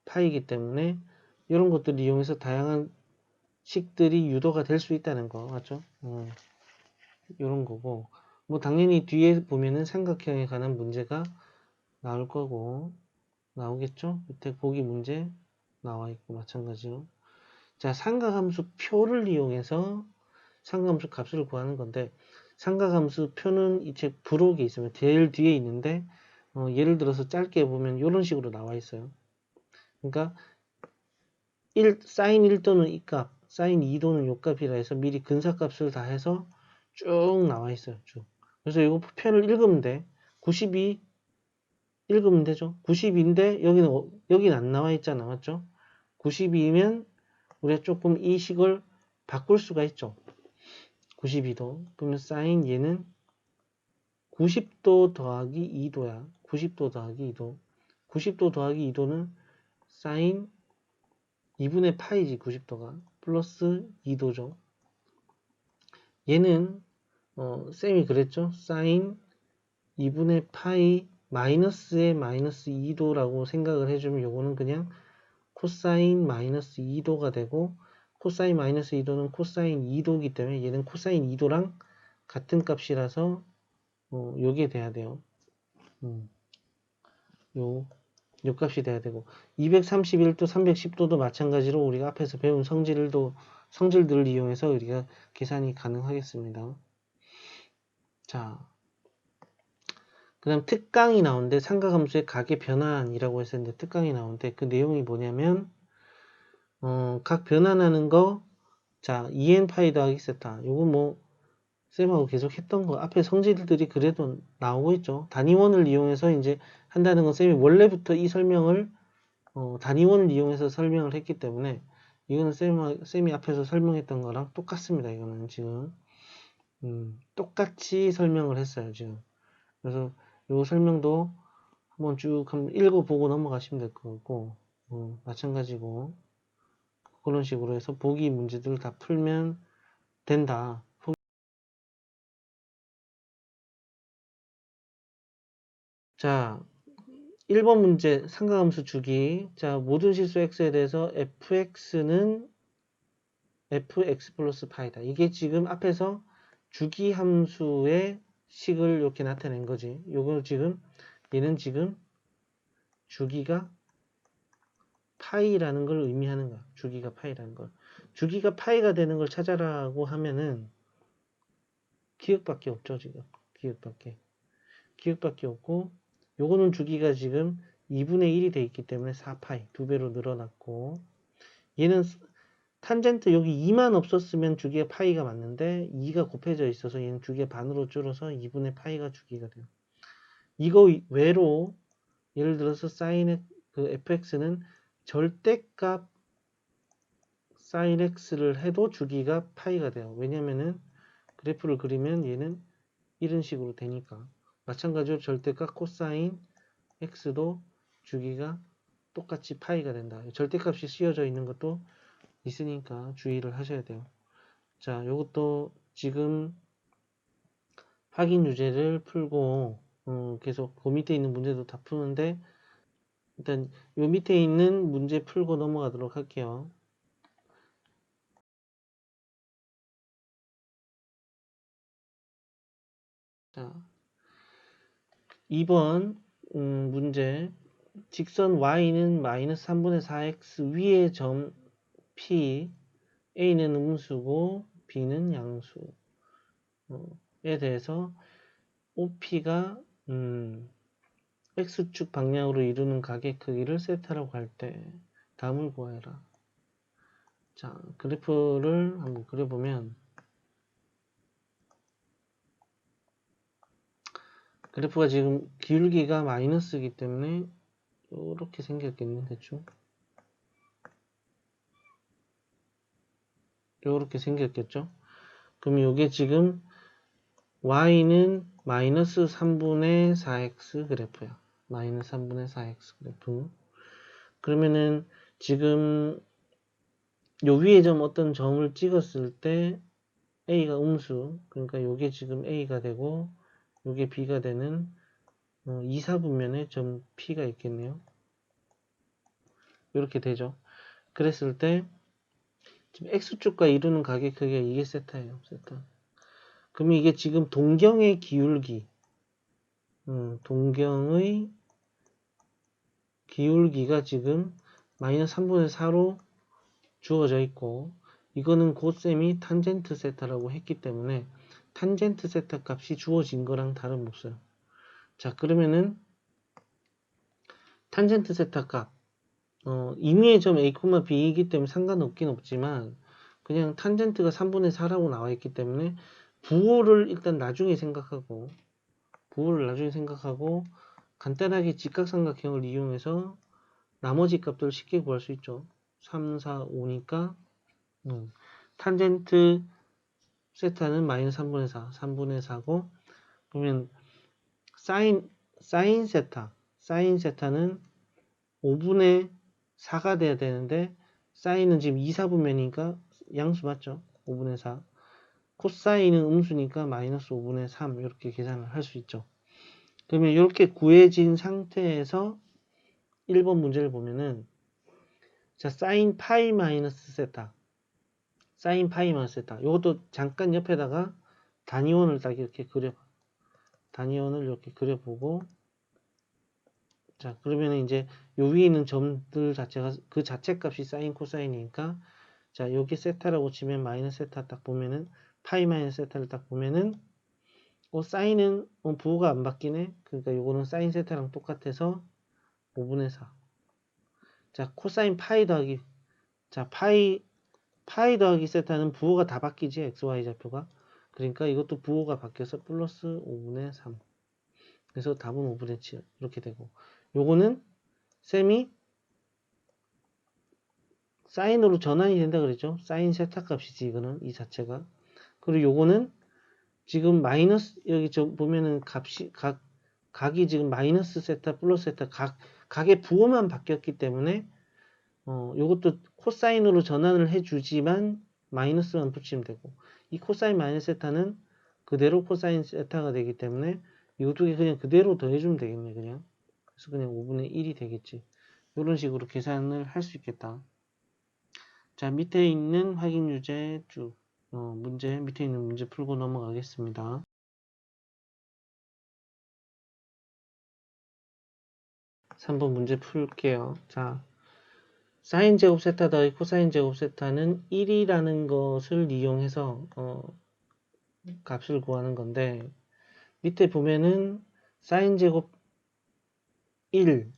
파이기 때문에 이런 것들을 이용해서 다양한 식들이 유도가 될 수 있다는 거 맞죠? 이런 거고, 뭐 당연히 뒤에 보면은 삼각형에 관한 문제가 나올 거고 나오겠죠? 밑에 보기 문제 나와 있고 마찬가지로. 자, 삼각함수 표를 이용해서 삼각함수 값을 구하는 건데, 삼각함수 표는 이 책 부록에 있으면 제일 뒤에 있는데, 예를 들어서 짧게 보면 이런 식으로 나와 있어요. 그러니까 사인 1도는 이 값, 사인 2도는 요 값이라 해서 미리 근사값을 다 해서 쭉 나와 있어요. 쭉. 그래서 이거 표를 읽으면 돼. 92 읽으면 되죠. 92인데 여기는 안 나와 있잖아. 맞죠? 92면 우리가 조금 이 식을 바꿀 수가 있죠. 92도. 그러면 사인 얘는 90도 더하기 2도야. 90도 더하기 2도. 90도 더하기 2도는 사인 2분의 파이지 90도가. 플러스 2도죠. 얘는 쌤이 그랬죠. 사인 2분의 파이 마이너스의 마이너스 2도라고 생각을 해주면 요거는 그냥 코사인 마이너스 2도가 되고, 코사인 마이너스 2도는 코사인 2도이기 때문에 얘는 코사인 2도랑 같은 값이라서 요게 돼야 돼요. 요 값이 돼야 되고, 231도 310도도 마찬가지로 우리가 앞에서 배운 성질들을 이용해서 우리가 계산이 가능하겠습니다. 자, 그 다음 특강이 나오는데, 삼각함수의 각의 변환이라고 했었는데 특강이 나오는데 그 내용이 뭐냐면 각 변환하는 거, 자, 2n 파이 더하기 세타, 요거 뭐 쌤하고 계속 했던 거, 앞에 성질들이 그래도 나오고 있죠. 단위원을 이용해서 이제 한다는 건 쌤이 원래부터 이 설명을 단위원을 이용해서 설명을 했기 때문에 이거는 쌤이 앞에서 설명했던 거랑 똑같습니다. 이거는 지금 똑같이 설명을 했어요. 지금. 그래서 이 설명도 한번 쭉 한번 읽어보고 넘어가시면 될 것 같고, 마찬가지고 그런 식으로 해서 보기 문제들 다 풀면 된다. 자, 1번 문제 삼각함수 주기. 자, 모든 실수 x에 대해서 fx는 fx 플러스 파이다. 이게 지금 앞에서 주기 함수의 식을 이렇게 나타낸 거지. 요거 지금 얘는 지금 주기가 파이라는 걸 의미하는 거야. 주기가 파이라는 걸. 주기가 파이가 되는 걸 찾아라고 하면은 기억밖에 없죠, 지금. 기억밖에 없고, 요거는 주기가 지금 2분의 1이 돼 있기 때문에 4파이, 2배로 늘어났고, 얘는 탄젠트 여기 2만 없었으면 주기의 파이가 맞는데 2가 곱해져 있어서 얘는 주기의 반으로 줄어서 2분의 파이가 주기가 돼요. 이거 외로 예를 들어서 사인의 그 fx는 절대값 사인 x를 해도 주기가 파이가 돼요. 왜냐면은 그래프를 그리면 얘는 이런 식으로 되니까. 마찬가지로 절대값 코사인 x도 주기가 똑같이 파이가 된다. 절대값이 씌워져 있는 것도 있으니까 주의를 하셔야 돼요. 자, 이것도 지금 확인 유제를 풀고 계속 그 밑에 있는 문제도 다 푸는데, 일단 요 밑에 있는 문제 풀고 넘어가도록 할게요. 자, 2번 문제. 직선 y는 마이너스 3분의 4x 위의 점 p, a는 음수고 b는 양수에 대해서 OP가 x축 방향으로 이루는 각의 크기를 세타라고 할 때 다음을 구하여라. 자, 그래프를 한번 그려보면 그래프가 지금 기울기가 마이너스이기 때문에 이렇게 생겼겠네, 대충. 요렇게 생겼겠죠. 그럼 요게 지금 y는 마이너스 3분의 4x 그래프야. 마이너스 3분의 4x 그래프. 그러면은 지금 요 위에 점 어떤 점을 찍었을 때 a가 음수, 그러니까 요게 지금 a가 되고 요게 b가 되는 2, 4분면에 점 p가 있겠네요. 이렇게 되죠. 그랬을 때 지금 x축과 이루는 각의 크기가 이게 세타예요. 세타. 그러면 이게 지금 동경의 기울기, 동경의 기울기가 지금 마이너스 3분의 4로 주어져 있고, 이거는 고쌤이 탄젠트 세타라고 했기 때문에 탄젠트 세타 값이 주어진 거랑 다름없어요. 자, 그러면은 탄젠트 세타 값, 임의의 점 a, b이기 때문에 상관없긴 없지만 그냥 탄젠트가 3분의 4라고 나와 있기 때문에 부호를 일단 나중에 생각하고 간단하게 직각삼각형을 이용해서 나머지 값들을 쉽게 구할 수 있죠. 3, 4, 5니까 탄젠트 세타는 마이너스 3분의 4, 3분의 4고, 그러면 사인 세타는 5분의 4가 돼야 되는데 사인은 지금 2, 4분면이니까 양수 맞죠? 5분의 4. 코사인은 음수니까 마이너스 5분의 3 이렇게 계산을 할 수 있죠. 그러면 이렇게 구해진 상태에서 1번 문제를 보면은, 자, 사인 파이 마이너스 세타, 이것도 잠깐 옆에다가 단위원을 딱 이렇게 단위원을 이렇게 그려보고, 자, 그러면 이제 요 위에 있는 점들 자체가 그 자체 값이 사인 코사인이니까, 자, 여기 세타라고 치면 마이너스 세타 딱 보면은 파이 마이너스 세타를 딱 보면은 사인은 부호가 안 바뀌네. 그러니까 요거는 사인 세타랑 똑같아서 5분의 4. 자, 코사인 파이 더하기, 자, 파이 더하기 세타는 부호가 다 바뀌지, xy 좌표가. 그러니까 이것도 부호가 바뀌어서 플러스 5분의 3. 그래서 답은 5분의 7 이렇게 되고, 요거는 셈이 사인으로 전환이 된다 그랬죠. 사인 세타 값이지, 이거는 이 자체가. 그리고 요거는 지금 마이너스, 여기 보면은 각이 지금 마이너스 세타 플러스 세타 각의 부호만 바뀌었기 때문에 요것도 코사인으로 전환을 해주지만 마이너스만 붙이면 되고, 이 코사인 마이너스 세타는 그대로 코사인 세타가 되기 때문에 이 두 개 그냥 그대로 더해주면 되겠네, 그냥. 그래서 그냥 5분의 1이 되겠지. 이런 식으로 계산을 할 수 있겠다. 자, 밑에 있는 확인 유제 밑에 있는 문제 풀고 넘어가겠습니다. 3번 문제 풀게요. 자, 사인 제곱 세타 더하기 코사인 제곱 세타는 1이라는 것을 이용해서 값을 구하는 건데, 밑에 보면은 사인 제곱 1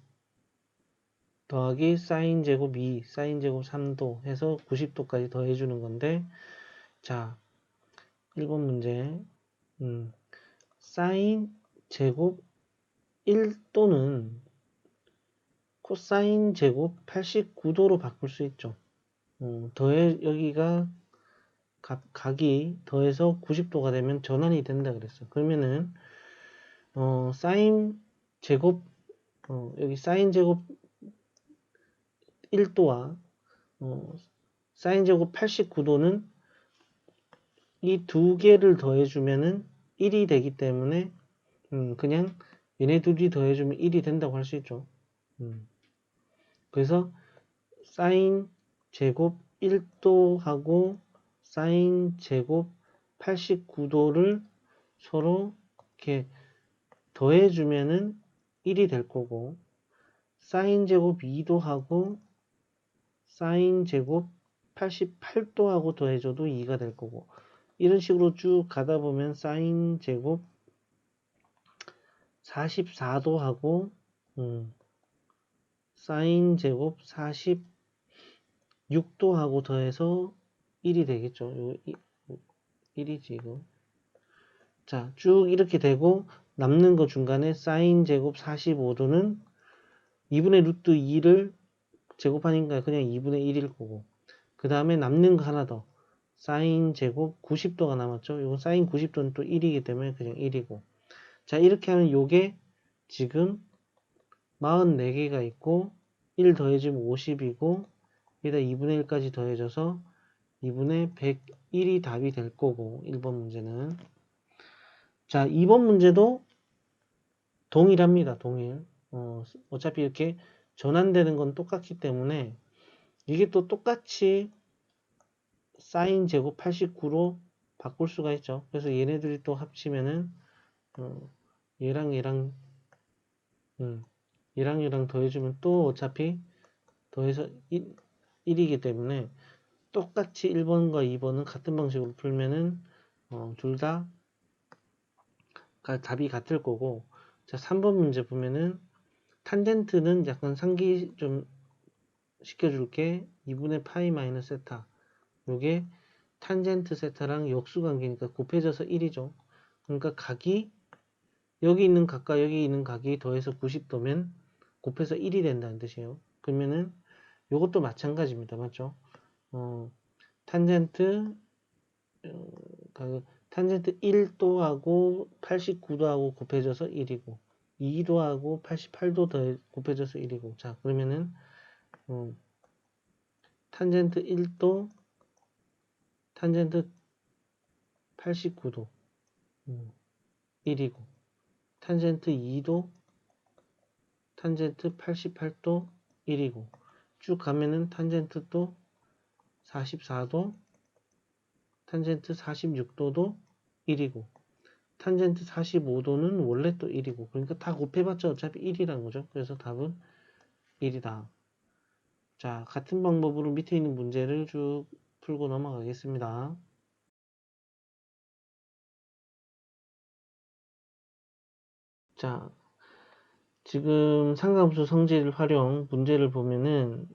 더하기 사인 제곱 2, 사인 제곱 3도 해서 90도까지 더해주는 건데, 자, 1번 문제, 사인 제곱 1도는 코사인 제곱 89도로 바꿀 수 있죠. 여기가 각이 더해서 90도가 되면 전환이 된다 그랬어. 그러면은 사인 제곱 여기 사인 제곱 1도와 사인 제곱 89도는 이 두 개를 더해주면은 1이 되기 때문에 그냥 얘네 둘이 더해주면 1이 된다고 할 수 있죠. 그래서 사인 제곱 1도하고 사인 제곱 89도를 서로 이렇게 더해주면은 1이 될 거고, 사인 제곱 2도하고 사인 제곱 88도하고 더해줘도 2가 될 거고, 이런 식으로 쭉 가다 보면 사인 제곱 44도하고 사인 제곱 46도하고 더해서 1이 되겠죠. 1이지 이거. 자, 쭉 이렇게 되고 남는 거 중간에 사인 제곱 45도는 2분의 루트 2를 제곱하니까 그냥 2분의 1일 거고, 그 다음에 남는 거 하나 더, 사인 제곱 90도가 남았죠. 이거 사인 90도는 또 1이기 때문에 그냥 1이고. 자, 이렇게 하면 요게 지금 44개가 있고 1 더해지면 50이고 여기다 2분의 1까지 더해져서 2분의 101이 답이 될 거고 1번 문제는. 자, 2번 문제도 동일합니다. 동일. 어차피 이렇게 전환되는 건 똑같기 때문에 이게 또 똑같이 사인 제곱 89로 바꿀 수가 있죠. 그래서 얘네들이 또 합치면은 얘랑 얘랑 얘랑 더해주면 또 어차피 더해서 1이기 때문에 똑같이 1번과 2번은 같은 방식으로 풀면은 둘 다 답이 같을 거고. 자, 3번 문제 보면은 탄젠트는 약간 상기 좀 시켜줄게. 2분의 파이 마이너스 세타. 요게 탄젠트 세타랑 역수관계니까 곱해져서 1이죠. 그러니까 각이 여기 있는 각과 여기 있는 각이 더해서 90도면 곱해서 1이 된다는 뜻이에요. 그러면은 요것도 마찬가지입니다. 맞죠? 탄젠트 탄젠트 1도하고 89도하고 곱해져서 1이고 2도하고 88도 더 곱해져서 1이고. 자, 그러면은 탄젠트 1도 탄젠트 89도 1이고 탄젠트 2도 탄젠트 88도 1이고 쭉 가면은 탄젠트 또 44도 탄젠트 46도도 1이고 탄젠트 45도는 원래 또 1이고 그러니까 다 곱해봤자 어차피 1이라는 거죠. 그래서 답은 1이다. 자, 같은 방법으로 밑에 있는 문제를 쭉 풀고 넘어가겠습니다. 자, 지금 상가함수 성질 활용 문제를 보면은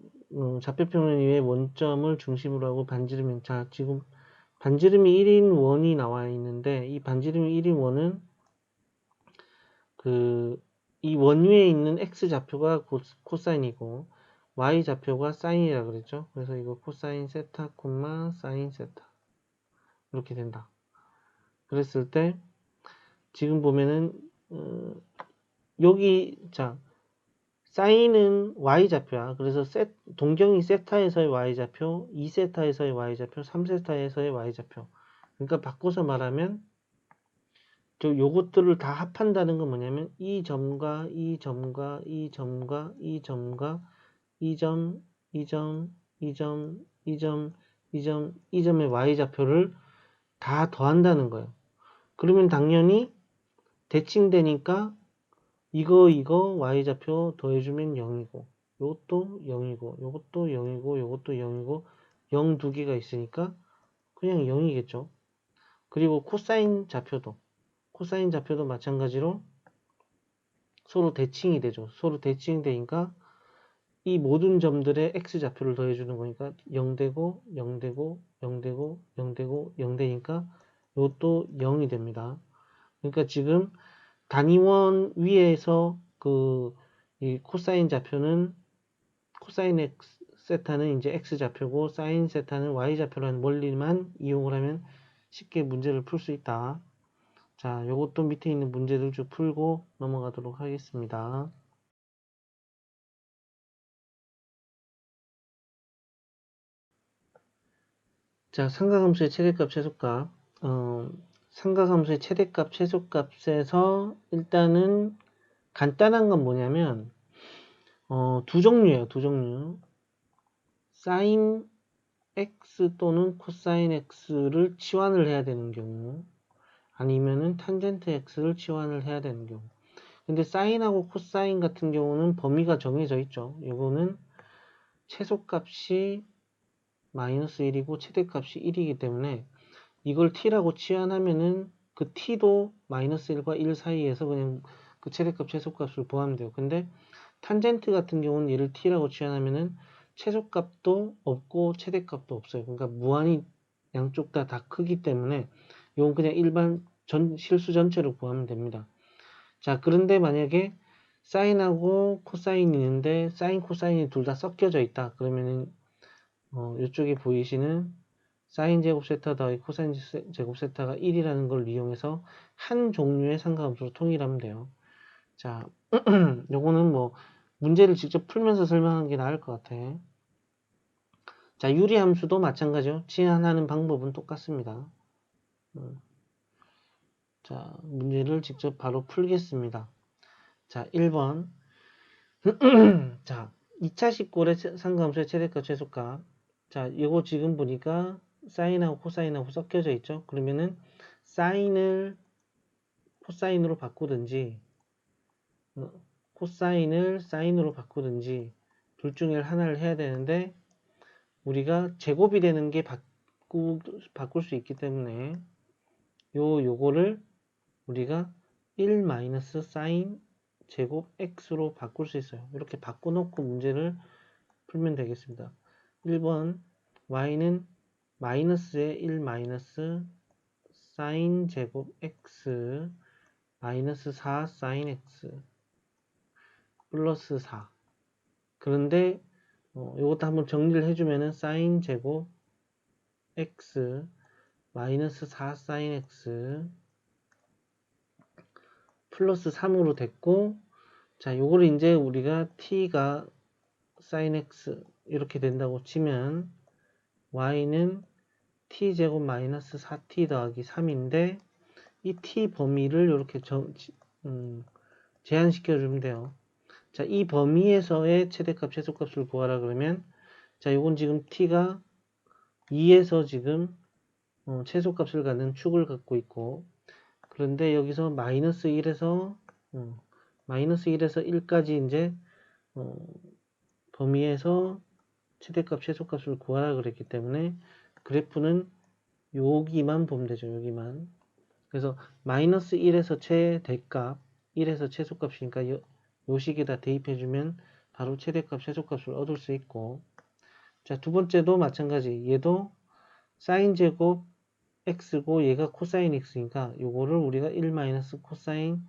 좌표평면 위에 원점을 중심으로 하고 반지름이 자 지금 반지름이 1인 원이 나와 있는데 이 반지름이 1인 원은 이 원 위에 있는 x 좌표가 코사인이고 y 좌표가 사인이라 그랬죠. 그래서 이거 코사인 세타 콤마 사인 세타 이렇게 된다. 그랬을 때 지금 보면은 여기 자 사인은 y좌표야. 그래서 동경이 세타에서의 y좌표, 2세타에서의 y좌표, 3세타에서의 y좌표. 그러니까 바꿔서 말하면 요것들을 다 합한다는 건 뭐냐면 이 점과 이 점과 이 점과 이 점과 이 점, 이 점, 이 점, 이 점, 이 점, 이 점의 y좌표를 다 더한다는 거예요. 그러면 당연히 대칭되니까 이거 y좌표 더해주면 0이고 요것도 0이고 요것도 0이고 요것도 0이고 0 두 개가 있으니까 그냥 0이겠죠. 그리고 코사인 좌표도 마찬가지로 서로 대칭이 되죠. 서로 대칭되니까 이 모든 점들의 x좌표를 더해주는 거니까 0되고 0되고 0되고 0되고 0되니까 이것도 0이 됩니다. 그러니까 지금 단위원 위에서 이 코사인 좌표는 코사인 x 세타는 이제 x 좌표고 사인 세타는 y 좌표라는 원리만 이용을 하면 쉽게 문제를 풀 수 있다. 자, 요것도 밑에 있는 문제들 쭉 풀고 넘어가도록 하겠습니다. 자, 삼각함수의 최대값, 최소값. 삼각함수의 최대값, 최소값에서 일단은 간단한 건 뭐냐면 두 종류예요. 두 종류. 사인 x 또는 코사인 x를 치환을 해야 되는 경우 아니면은 탄젠트 x를 치환을 해야 되는 경우. 근데 사인하고 코사인 같은 경우는 범위가 정해져 있죠. 이거는 최소값이 마이너스 1이고 최대값이 1이기 때문에 이걸 t라고 치환하면은 그 t도 마이너스 1과 1 사이에서 그냥 그 최대값 최소값을 포함돼요. 근데 탄젠트 같은 경우는 얘를 t라고 치환하면은 최소값도 없고 최대값도 없어요. 그러니까 무한히 양쪽 다 크기 때문에 이건 그냥 일반 실수 전체로 구하면 됩니다. 자, 그런데 만약에 사인하고 코사인이 있는데 사인 코사인이 둘 다 섞여져 있다. 그러면은 이쪽에 보이시는 사인 제곱 세타 더하기 코사인 제곱 세타가 1이라는 걸 이용해서 한 종류의 상가함수로 통일하면 돼요. 자, 요거는 뭐 문제를 직접 풀면서 설명하는 게 나을 것 같아. 자, 유리함수도 마찬가지요. 치환하는 방법은 똑같습니다. 자, 문제를 직접 바로 풀겠습니다. 자, 1번. 자, 2차식 꼴의 상가함수의 최대값, 최소값. 자, 이거 지금 보니까 사인하고 코사인하고 섞여져 있죠? 그러면은 사인을 코사인으로 바꾸든지 코사인을 사인으로 바꾸든지 둘 중에 하나를 해야 되는데 우리가 제곱이 되는 게 바꿀 수 있기 때문에 요거를 우리가 1 마이너스 사인 제곱 x로 바꿀 수 있어요. 이렇게 바꿔놓고 문제를 풀면 되겠습니다. 1번 y는 마이너스에 1 마이너스 사인 제곱 x 마이너스 4 사인 x 플러스 4. 그런데 이것도 한번 정리를 해주면은 사인 제곱 x 마이너스 4 사인 x 플러스 3으로 됐고, 자, 요거를 이제 우리가 t가 사인 x 이렇게 된다고 치면 y는 t제곱 마이너스 4t 더하기 3인데 이 t 범위를 이렇게 제한시켜 주면 돼요. 자, 이 범위에서의 최대값, 최소값을 구하라 그러면 자, 요건 지금 t가 2에서 지금 최소값을 갖는 축을 갖고 있고 그런데 여기서 마이너스 1에서 1까지 이제 범위에서 최대값, 최소값을 구하라 그랬기 때문에 그래프는 여기만 보면 되죠. 여기만. 그래서 마이너스 1에서 최대값, 1에서 최소값이니까 요 식에다 대입해주면 바로 최대값, 최소값을 얻을 수 있고 자, 두 번째도 마찬가지. 얘도 사인 제곱 x고 얘가 코사인 x니까 요거를 우리가 1 마이너스 코사인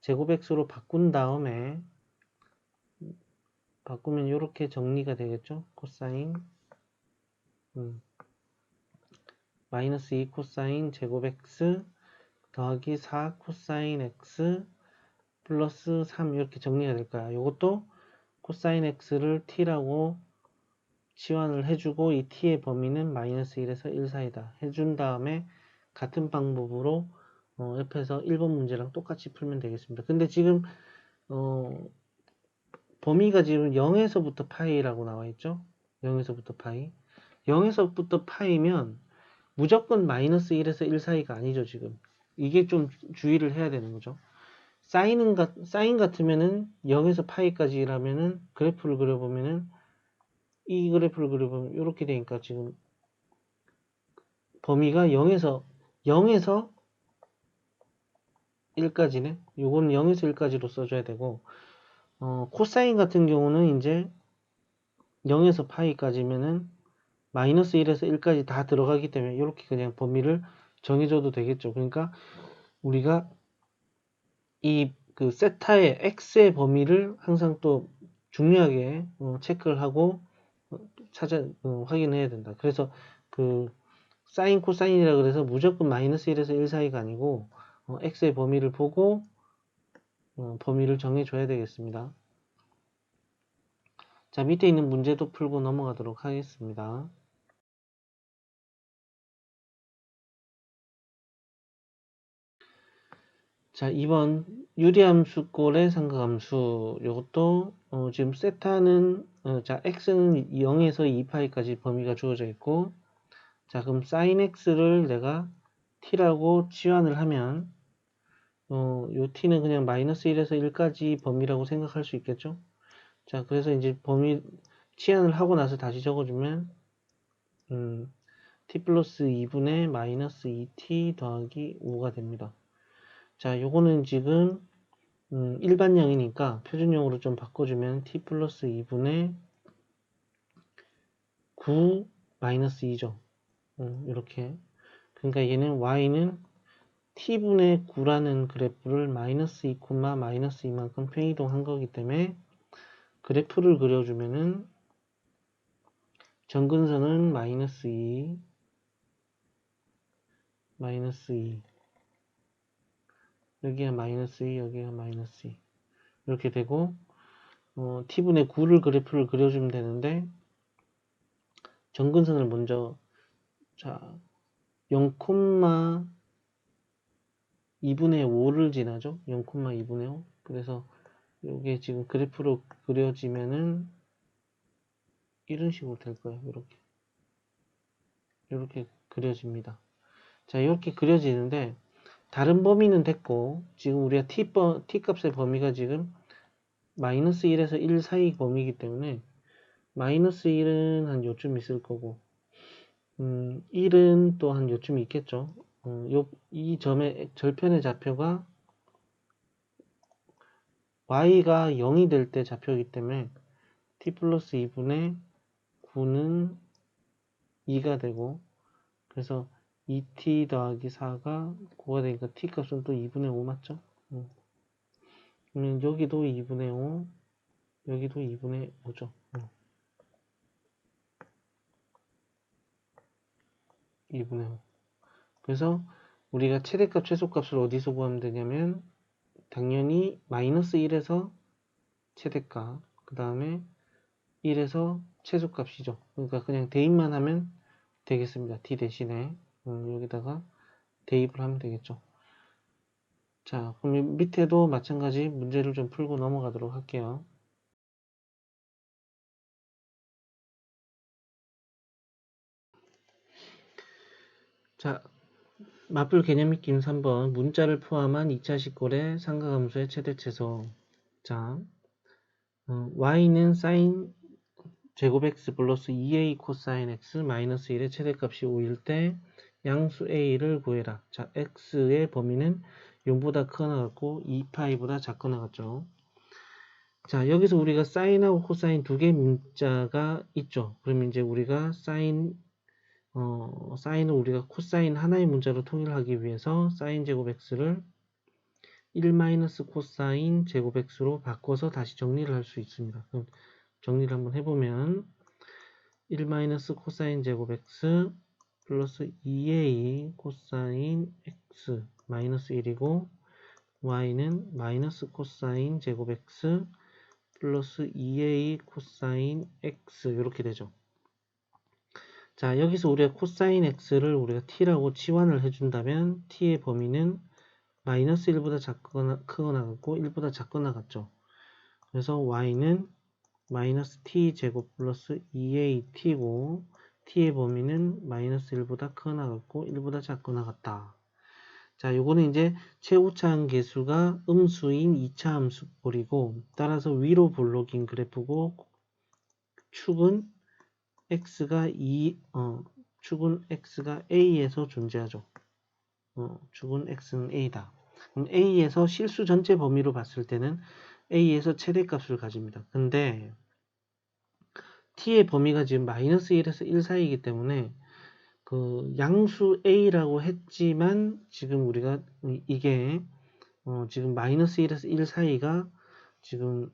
제곱 x로 바꾼 다음에 바꾸면 이렇게 정리가 되겠죠. 코사인 마이너스 2 코사인 제곱 x 더하기 4 코사인 x 플러스 3 이렇게 정리가 될 거야. 요것도 코사인 x를 t라고 치환을 해주고 이 t의 범위는 마이너스 1에서 1 사이다 해준 다음에 같은 방법으로 옆에서 1번 문제랑 똑같이 풀면 되겠습니다. 근데 지금 범위가 지금 0에서부터 파이라고 나와 있죠. 0에서부터 파이. 0에서부터 파이면 무조건 마이너스 1에서 1 사이가 아니죠. 지금 이게 좀 주의를 해야 되는 거죠. 사인 같으면은 0에서 파이까지라면은 그래프를 그려보면은 이 그래프를 그려보면 이렇게 되니까 지금 범위가 0에서 1까지네. 요건 0에서 1까지로 써줘야 되고 코사인 같은 경우는 이제 0에서 파이까지면은 마이너스 1에서 1까지 다 들어가기 때문에 이렇게 그냥 범위를 정해줘도 되겠죠. 그러니까 우리가 이 그 세타의 x의 범위를 항상 또 중요하게 체크를 하고 확인해야 된다. 그래서 그 사인 코사인이라 그래서 무조건 마이너스 1에서 1 사이가 아니고 x의 범위를 보고 범위를 정해줘야 되겠습니다. 자, 밑에 있는 문제도 풀고 넘어가도록 하겠습니다. 자, 2번 유리함수꼴의 삼각함수 요것도 지금 세타는 자 x는 0에서 2파이까지 범위가 주어져 있고 자 그럼 sin x를 내가 t라고 치환을 하면 요 t는 그냥 마이너스 1에서 1까지 범위라고 생각할 수 있겠죠. 자 그래서 이제 범위 치환을 하고 나서 다시 적어주면 t 플러스 2분의 마이너스 2t 더하기 5가 됩니다. 자 요거는 지금 일반형이니까 표준형으로 좀 바꿔주면 t 플러스 2분의 9 마이너스 2죠. 이렇게. 그러니까 얘는 y는 t분의 9라는 그래프를 마이너스 2, 마이너스 2만큼 평이동한 거기 때문에 그래프를 그려주면은 정근선은 마이너스 2, 마이너스 2. 여기가 마이너스 2, 여기가 마이너스 2. 이렇게 되고, t분의 9를 그래프를 그려주면 되는데, 점근선을 먼저, 자, 0,2분의 5를 지나죠? 0,2분의 5. 그래서, 이게 지금 그래프로 그려지면은, 이런 식으로 될 거예요. 이렇게 그려집니다. 자, 이렇게 그려지는데, 다른 범위는 됐고, 지금 우리가 t 값의 범위가 지금 마이너스 1에서 1 사이 범위이기 때문에, 마이너스 1은 한 요쯤 있을 거고, 1은 또 한 요쯤 있겠죠. 이 점의 절편의 좌표가 y가 0이 될 때 좌표이기 때문에, t 플러스 2분의 9는 2가 되고, 그래서 2t 더하기 4가 9가 되니까 t 값은 또 2분의 5 맞죠? 그러면 여기도 2분의 5, 여기도 2분의 5죠. 2분의 5. 그래서 우리가 최대값, 최소값을 어디서 구하면 되냐면 당연히 마이너스 1에서 최대값, 그 다음에 1에서 최소값이죠. 그러니까 그냥 대입만 하면 되겠습니다. t 대신에 여기다가 대입을 하면 되겠죠. 자, 그럼 밑에도 마찬가지 문제를 좀 풀고 넘어가도록 할게요. 자, 맞불 개념 익힘 3번 문자를 포함한 2차 식골의 상가함수의 최대체소. 자, y는 sin 제곱 x 플러스 2a 코사인 x 마이너스 1의 최대값이 5일 때 양수 a를 구해라. 자, x의 범위는 0보다 크거나 같고 2파이보다 작거나 같죠. 자, 여기서 우리가 사인하고 코사인 두 개 문자가 있죠. 그러면 이제 우리가 사인을 우리가 코사인 하나의 문자로 통일하기 위해서 사인 제곱 x를 1 마이너스 코사인 제곱 x로 바꿔서 다시 정리를 할 수 있습니다. 그럼 정리를 한번 해보면 1 마이너스 코사인 제곱 x 플러스 2a 코사인 x 마이너스 1이고 y는 마이너스 코사인 제곱 x 플러스 2a 코사인 x 이렇게 되죠. 자, 여기서 우리가 코사인 x를 우리가 t라고 치환을 해준다면 t의 범위는 마이너스 1보다 작거나 크거나 같고 1보다 작거나 같죠. 그래서 y는 마이너스 t 제곱 플러스 2at고 t의 범위는 마이너스 1보다 크거나 같고 1보다 작거나 같다. 자, 요거는 이제 최우차항 계수가 음수인 2차 함수꼴이고 따라서 위로 볼록인 그래프고 축은 x가 축은 x가 a에서 존재하죠. 축은 x는 a다. 그럼 a에서 실수 전체 범위로 봤을 때는 a에서 최대값을 가집니다. 근데 t의 범위가 지금 마이너스 1에서 1 사이이기 때문에 그 양수 a라고 했지만 지금 우리가 이게 지금 마이너스 1에서 1 사이가 지금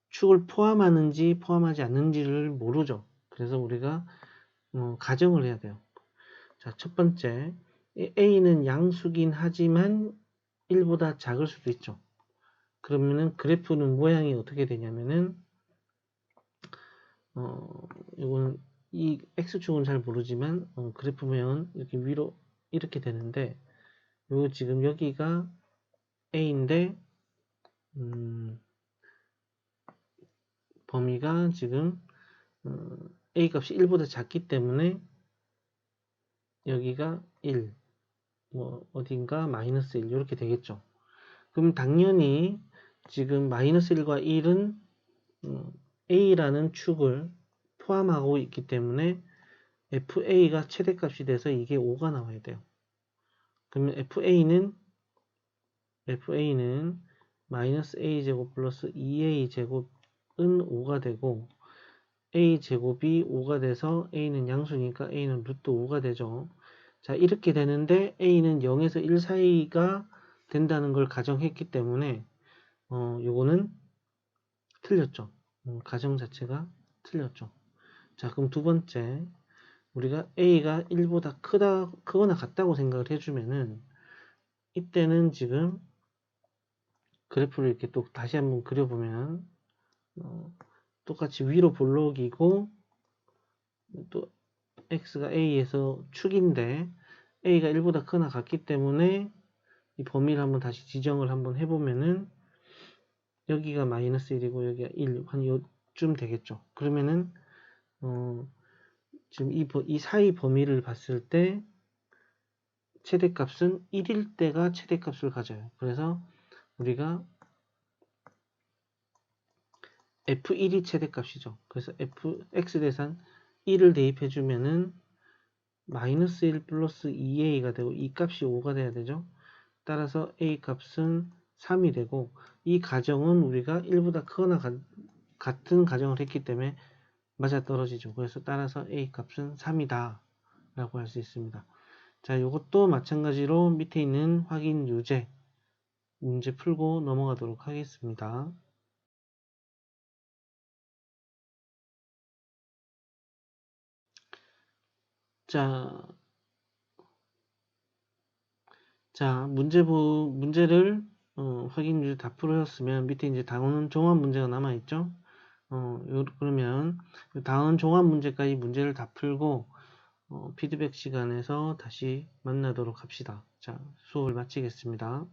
축을 포함하는지 포함하지 않는지를 모르죠. 그래서 우리가 가정을 해야 돼요. 자, 첫 번째 a는 양수긴 하지만 1보다 작을 수도 있죠. 그러면은 그래프는 모양이 어떻게 되냐면은 이거는 이 x축은 잘 모르지만 그래프 모양은 이렇게 위로 이렇게 되는데 요 지금 여기가 a인데 범위가 지금 a 값이 1보다 작기 때문에 여기가 1, 뭐 어딘가 마이너스 1 이렇게 되겠죠. 그럼 당연히 지금 마이너스 1과 1은 a라는 축을 포함하고 있기 때문에 fa가 최대값이 돼서 이게 5가 나와야 돼요. 그러면 fa는 마이너스 a제곱 플러스 2a 제곱은 5가 되고 a 제곱이 5가 돼서 a는 양수니까 a는 루트 5가 되죠. 자, 이렇게 되는데 a는 0에서 1 사이가 된다는 걸 가정했기 때문에 요거는 틀렸죠. 가정 자체가 틀렸죠. 자, 그럼 두 번째 우리가 a가 1보다 크거나 같다고 생각을 해주면은 이때는 지금 그래프를 이렇게 또 다시 한번 그려보면 똑같이 위로 볼록이고 또 x가 a에서 축인데 a가 1보다 크거나 같기 때문에 이 범위를 한번 다시 지정을 한번 해보면은 여기가 마이너스 1이고 여기가 1, 한 요쯤 되겠죠. 그러면은 지금 이 사이 범위를 봤을 때 최대값은 1일 때가 최대값을 가져요. 그래서 우리가 f1이 최대값이죠. 그래서 x 대상 1을 대입해주면은 마이너스 1 플러스 2a가 되고 이 값이 5가 돼야 되죠. 따라서 a 값은 3이 되고 이 가정은 우리가 1보다 크거나 같은 가정을 했기 때문에 맞아떨어지죠. 그래서 따라서 a 값은 3이다 라고 할 수 있습니다. 자, 이것도 마찬가지로 밑에 있는 확인 유제 문제 풀고 넘어가도록 하겠습니다. 자, 문제를 확인 유제 다 풀었으면 밑에 이제 다음 종합 문제가 남아있죠. 그러면 다음 종합 문제까지 문제를 다 풀고 피드백 시간에서 다시 만나도록 합시다. 자, 수업을 마치겠습니다.